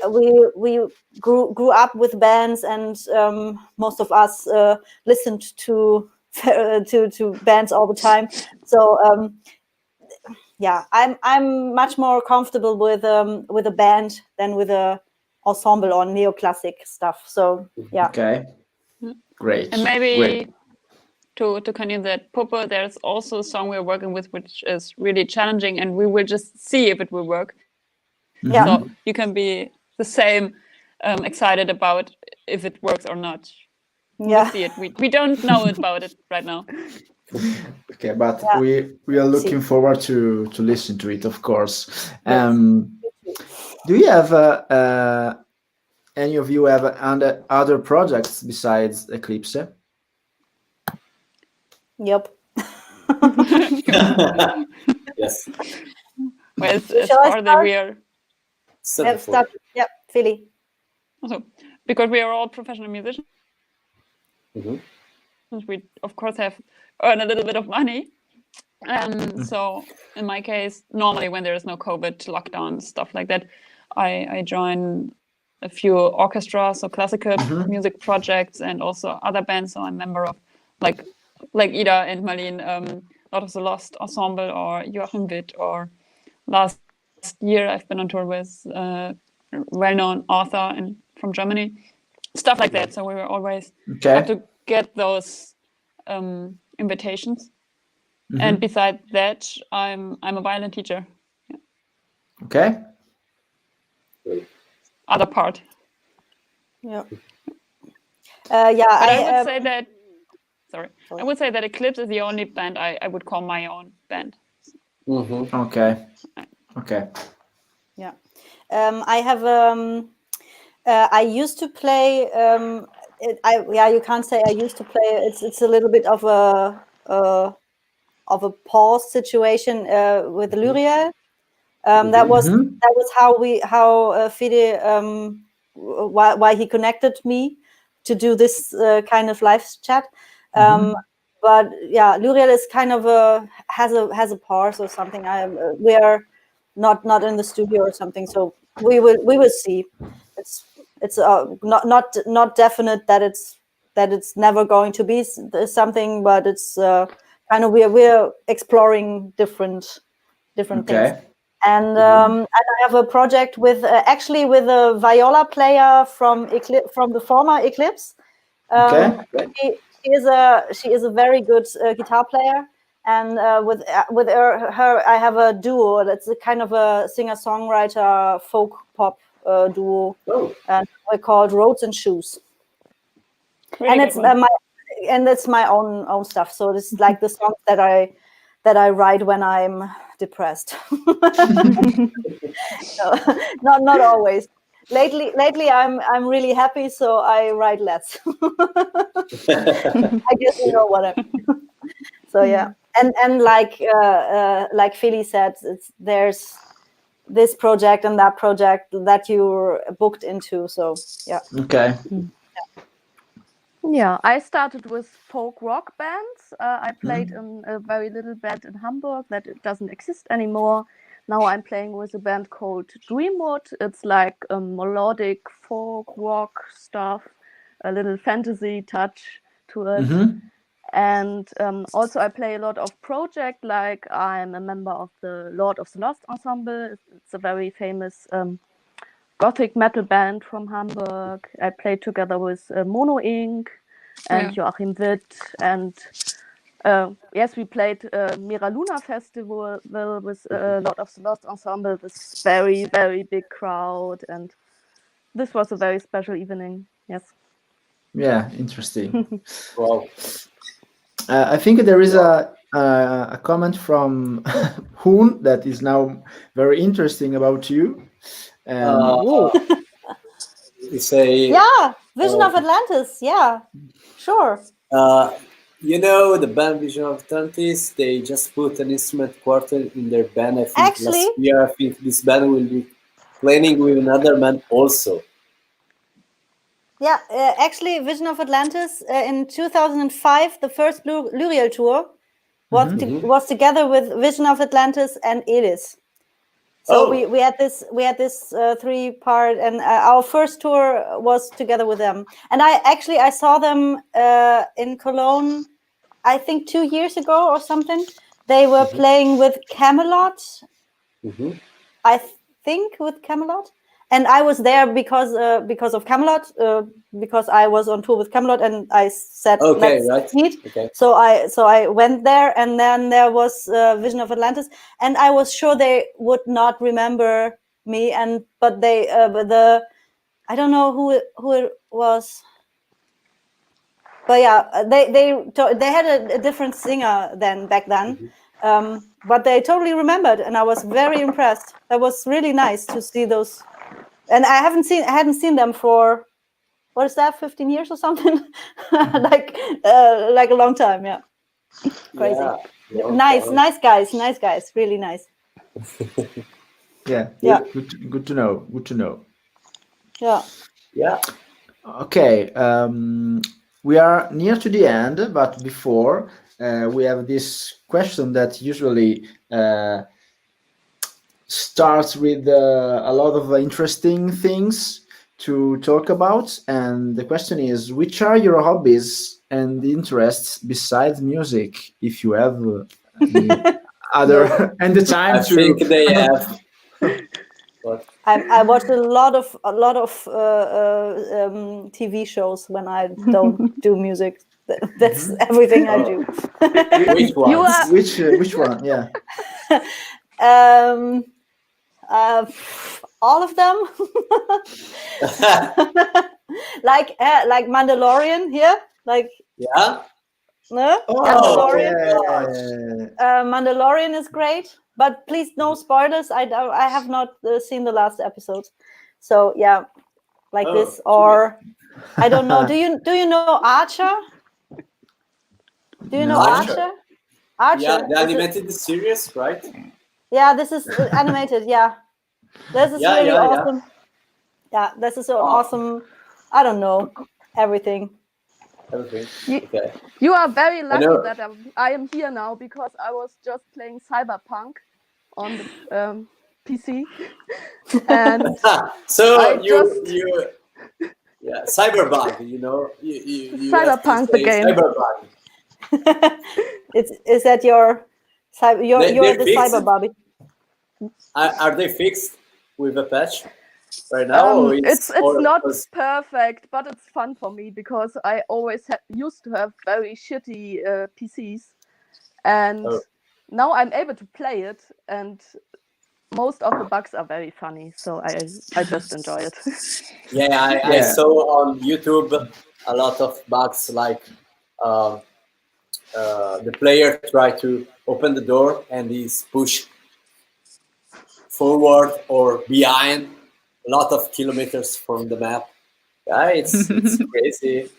grew up with bands, and most of us listened to bands all the time. So I'm much more comfortable with a band than with a ensemble or neoclassic stuff. So yeah. Okay. Great. And maybe to continue that, Puppe, there's also a song we're working with which is really challenging, and we will just see if it will work. Yeah. So you can be the same excited about if it works or not. Yeah. We'll see it. We don't know about it right now. Okay, but Yeah. we are looking forward to listen to it, of course. Do you have any of you have other projects besides Eclipse? Yep. Yes. Well, as Shall I far that start? we are, Yep, start. Yep, Philly. also because we are all professional musicians, Mhm. we of course have earned a little bit of money. So in my case, normally when there is no COVID lockdown, stuff like that, I join a few orchestras, so classical music projects, and also other bands. So I'm a member of like Ida and Marlene, Lord of the Lost Ensemble, or Joachim Witt, or last year I've been on tour with a well-known author from Germany, stuff like that. So we were always have to get those invitations. And besides that, I'm a violin teacher. Yeah. Okay. Other part. Yeah. But I would say that. Sorry, I would say that Eclipse is the only band I would call my own band. Okay. Okay. Yeah. I have. I used to play. You can't say I used to play. It's a little bit of a pause situation with Luriel. That was how Fide why he connected me to do this kind of live chat. But yeah, Luriel is kind of has a pause or something. We are not in the studio or something, so we will see. It's not definite that it's never going to be something, but it's kind of we're exploring different things. And I have a project with actually with a viola player from the former Eclipse. She is a very good guitar player, and with her I have a duo. That's a kind of a singer-songwriter folk pop duo, and we're called Roads and Shoes. Really And it's my own stuff. So it's like the songs that I write when I'm depressed. No, not always. Lately I'm really happy, so I write less. I guess you know what I mean. So yeah, and like Philly said, there's this project and that project that you're booked into. So yeah. Okay. Yeah, I started with folk rock bands. I played in a very little band in Hamburg that it doesn't exist anymore. Now I'm playing with a band called Dreamwood. It's like a melodic folk rock stuff, a little fantasy touch to it. And also I play a lot of projects, like I'm a member of the Lord of the Lost Ensemble. It's a very famous Gothic metal band from Hamburg. I played together with Mono Inc. and Joachim Witt. And yes, we played Mira Luna Festival with Lord of the Lost Ensemble, this very, very big crowd. And this was a very special evening. Yes. Yeah, interesting. Wow. I think there is a comment from Hoon that is now very interesting about you. You say, Vision of Atlantis. Yeah, sure. you know, the band Vision of Atlantis, they just put an instrument quartet in their band. I think last year. I think this band will be playing with another band also. Yeah, actually, Vision of Atlantis in 2005, the first Luriel tour was together with Vision of Atlantis and Elis. So we had this 3-part, and our first tour was together with them. And I saw them in Cologne, I think 2 years ago or something. They were playing with Camelot. I think with Camelot. And I was there because of Camelot, because I was on tour with Camelot, and I said, let's meet. Okay. So I went there, and then there was Vision of Atlantis, and I was sure they would not remember me, but I don't know who it was, but yeah, they had a different singer back then, but they totally remembered, and I was very impressed. That was really nice to see those, and I hadn't seen them for, what is that, 15 years or something, like a long time. Yeah, crazy. Yeah, Nice guys, really nice. Yeah. Yeah. Good to know. Good to know. Yeah. Yeah. Okay. We are near to the end, but before we have this question that usually starts with a lot of interesting things to talk about, and the question is, which are your hobbies and interests besides music, if you have any other and the time I think they have. But I watch a lot of TV shows when I don't do music. That's everything I do. which one? You are which one? Yeah. All of them. like Mandalorian here, like Yeah. no? Oh, Mandalorian. yeah. Mandalorian is great, but please no spoilers. I have not seen the last episode, so yeah, like this, or I don't know. Do you know Archer? Do you know Archer? Archer. Yeah, the animated series, right? Yeah, this is animated. Yeah, this is really awesome. Yeah, this is an awesome. I don't know everything. Okay. You are very lucky that I am here now, because I was just playing Cyberpunk on the PC, and so you Cyberbug, you know, you Cyberpunk the game. Cyberbug. Is that you're the cyber Bobby? Are they fixed with a patch right now? It's not perfect, but it's fun for me, because I always used to have very shitty PCs, and now I'm able to play it, and most of the bugs are very funny, so I just enjoy it. I saw on YouTube a lot of bugs, like the player tried to open the door and he's pushed forward or behind a lot of kilometers from the map. Yeah, it's crazy.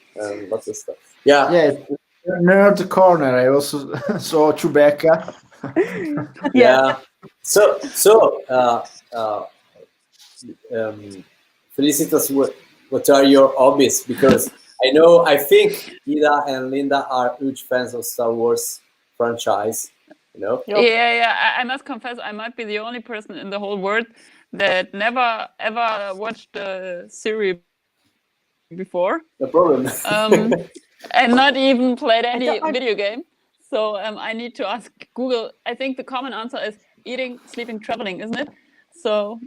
Lots of stuff. Yeah. Nerd corner. I also saw Chewbacca. Yeah. So Felicitas, what are your hobbies? Because I think Ida and Linda are huge fans of Star Wars franchise. You know? Yeah. I must confess, I might be the only person in the whole world that never ever watched the series before. No problem. And not even played any video game. So I need to ask Google. I think the common answer is eating, sleeping, traveling, isn't it? So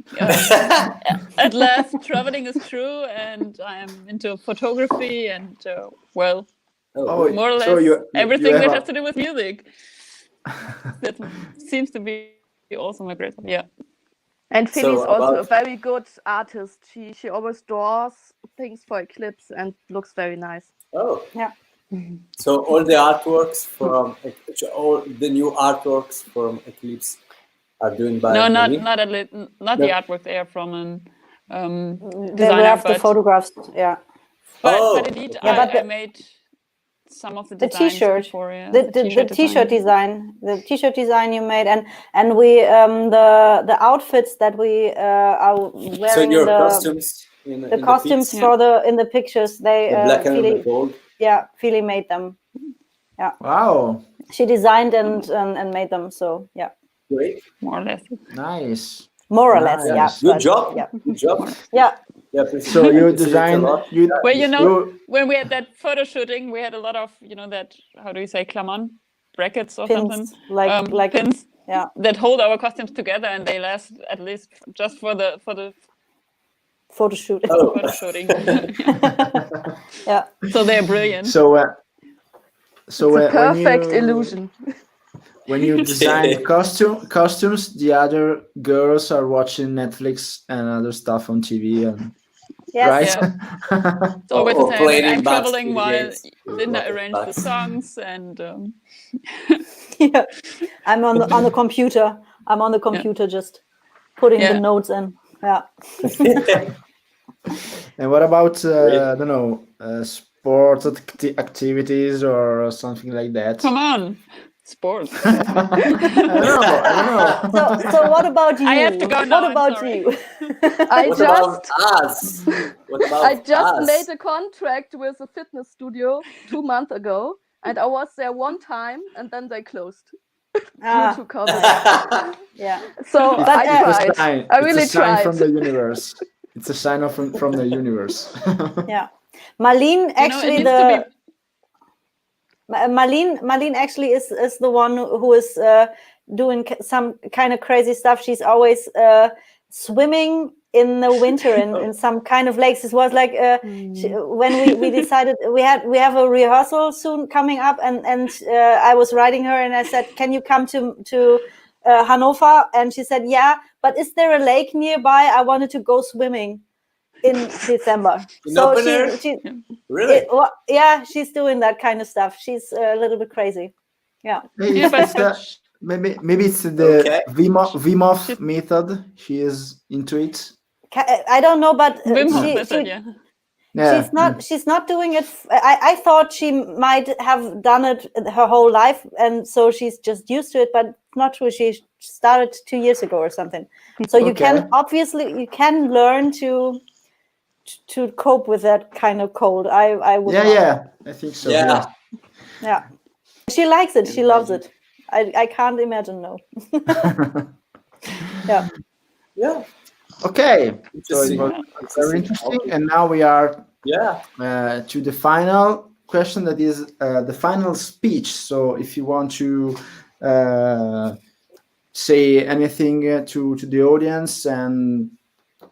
at last, traveling is true, and I'm into photography and more or less everything that has to do with music. That seems to be also my great hobby. Yeah. And Philly is also a very good artist. She always draws things for Eclipse and looks very nice. Oh. Yeah. So all the artworks from all the new artworks from Eclipse are doing by not the artwork. They are from They designer, have the photographs. Yeah. But indeed, I made some of the t-shirt before, the t-shirt design. The t-shirt design you made, and we the outfits that we are wearing. So your costumes in the costumes in the pictures, they black and the gold. Yeah, Philly made them. Yeah. Wow. She designed and made them. So yeah. Great. More or less. Nice. More or less, yeah. Good job. Yeah. Good job. Yeah. So you designed. Well, when we had that photo shooting, we had a lot of that, how do you say, Klammern, brackets or pins, something, like pins. Yeah. That hold our costumes together, and they last at least just for the photo shoot. Photo shooting. Yeah. So they're brilliant. So it's a perfect illusion. when you design costumes, the other girls are watching Netflix and other stuff on TV, and Yes. right? Yeah. It's always the Or same. playing I'm in bugs, traveling video while games, with Linda lot of arranged the bugs. songs, and Yeah. I'm on the computer. I'm on the computer just putting the notes in. Yeah. And what about I don't know, sports activities or something like that? come on, sports. I don't know. So what about you? I have to go now, What I'm about sorry. you? What about us? What about I just us? made a contract with a fitness studio 2 months ago, and I was there one time, and then they closed due to COVID. Yeah. So I It's a tried. sign. I It's really a sign tried. from the universe. It's a sign from the universe. Yeah. Marlene You know, it actually needs to be Marlene actually is the one who is doing some kind of crazy stuff. She's always swimming in the winter in some kind of lakes. This was like when we decided we have a rehearsal soon coming up, and I was writing her and I said, can you come to Hanover? And she said, yeah, but is there a lake nearby? I wanted to go swimming in December. In So open air? she Really? yeah, she's doing that kind of stuff. She's a little bit crazy. Yeah. Yeah, but Maybe it's the Okay. Wim Hof method. She is into it. I don't know, but Wim Hof method, yeah. Yeah. she's not doing it. I thought she might have done it her whole life, and so she's just used to it. But not true. She started 2 years ago or something. So you Okay. you can learn to cope with that kind of cold. I would not. Yeah. I think so. Yeah. Yeah. She likes it. She loves it. I can't imagine, no. Yeah. Yeah. Okay. So it Interesting. was very interesting. And now we are Yeah. to the final question, that is the final speech. So if you want to say anything to the audience, and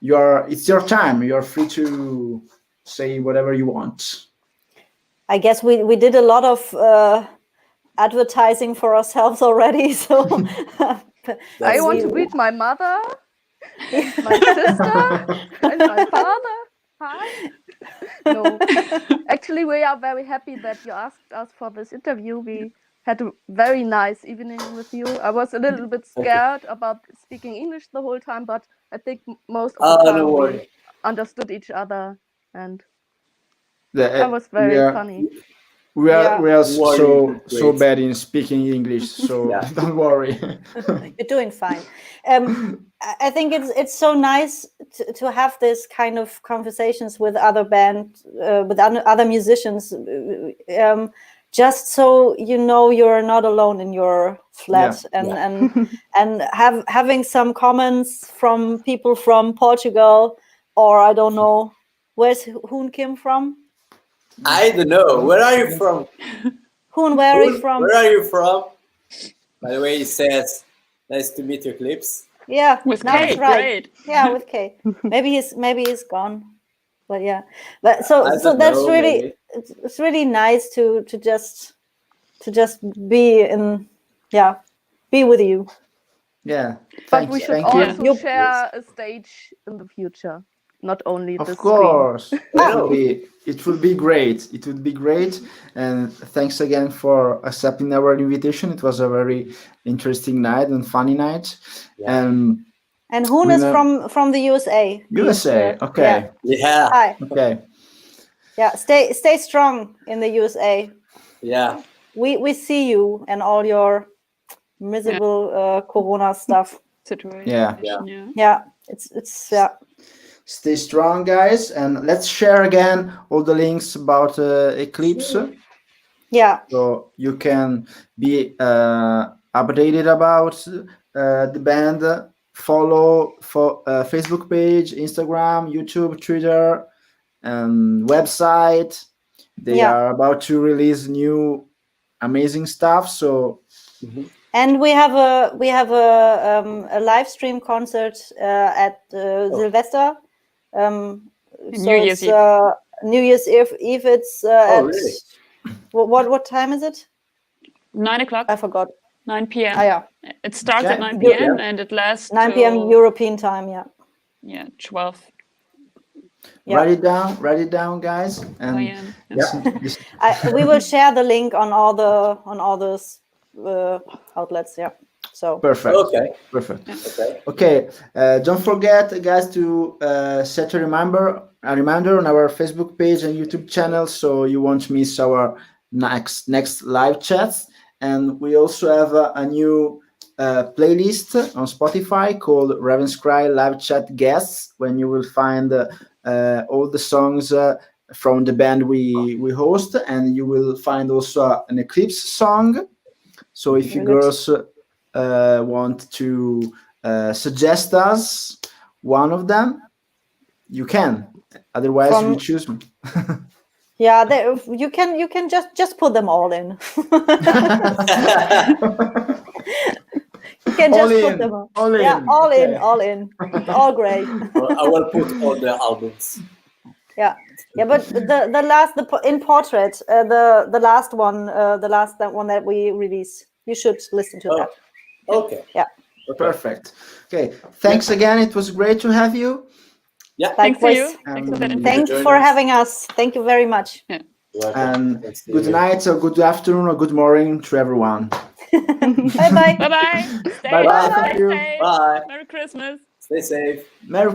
it's your time. You're free to say whatever you want. I guess we did a lot of advertising for ourselves already. So I want to greet my mother, my sister, and my father. Hi. No, actually, we are very happy that you asked us for this interview. We had a very nice evening with you. I was a little bit scared about speaking English the whole time, but I think most of the time No we worry. understood each other, and That that was very funny. We are so Great. bad in speaking English, so Yeah. don't worry. you're doing fine. I think it's so nice to have this kind of conversations with other with other musicians, just so you know you're not alone in your flat, and having some comments from people from Portugal, or I don't know, where's Hoon Kim from? I don't know. Where are you from? Hoon, where are you from? Where are you from? By the way, he says, nice to meet you, Eclipse. Yeah, With that's Kate, right. great. Yeah, with Kate. Maybe he's gone, but yeah. But I so don't that's know, really maybe. it's really nice to just be in, be with you. Yeah. But we should also you. share a stage in the future, not only Of the course, screen. it will be great. It would be great, and thanks again for accepting our invitation. It was a very interesting night and funny night. Yeah. And Hoon is from the USA. USA. Okay. Yeah. Hi. Okay. Yeah. Stay strong in the USA. Yeah. We see you and all your miserable Corona stuff. Situation. Yeah. Yeah. It's yeah. Stay strong, guys, and let's share again all the links about Eclipse. Yeah. So you can be updated about the band. Follow for Facebook page, Instagram, YouTube, Twitter, and website. They are about to release new amazing stuff. So. And we have a live stream concert at Sylvester. New Year's Eve. New Year's Eve. It's really? what time is it? 9 o'clock. I forgot. 9 p.m. Ah, yeah, It starts at Okay. 9 p.m. and it lasts 9 p.m. till, European time. Yeah. yeah, 12 Yeah. Write it down, guys. And a.m. Yeah. this- We will share the link on all those outlets. Yeah. So perfect. Okay. Perfect. Okay. Okay. Don't forget, guys, to set a reminder on our Facebook page and YouTube channel, so you won't miss our next live chats. And we also have a new playlist on Spotify called Ravenscry Live Chat Guests, when you will find all the songs from the band we host, and you will find also an Eclipse song. So if you Very good. girls want to suggest us one of them, you can. Otherwise, we choose. yeah, you can just put them all in. You can All just put in, them all. all Yeah, in. all in, Okay. all in. It's all great. Well, I will put all the albums. Yeah, but in portrait, the last one, that one that we release, you should listen to that. Okay. Yeah. Okay. Perfect. Okay. Thanks again. It was great to have you. Yeah. Thanks to Likewise. you. Thanks for that Um, Thank you join for us. having us. Thank you very much. Welcome. And Thanks to good you. night or good afternoon or good morning to everyone. Bye bye. Bye-bye. Stay, Bye-bye. stay Thank you. safe. Bye. Merry Christmas. Stay safe. Merry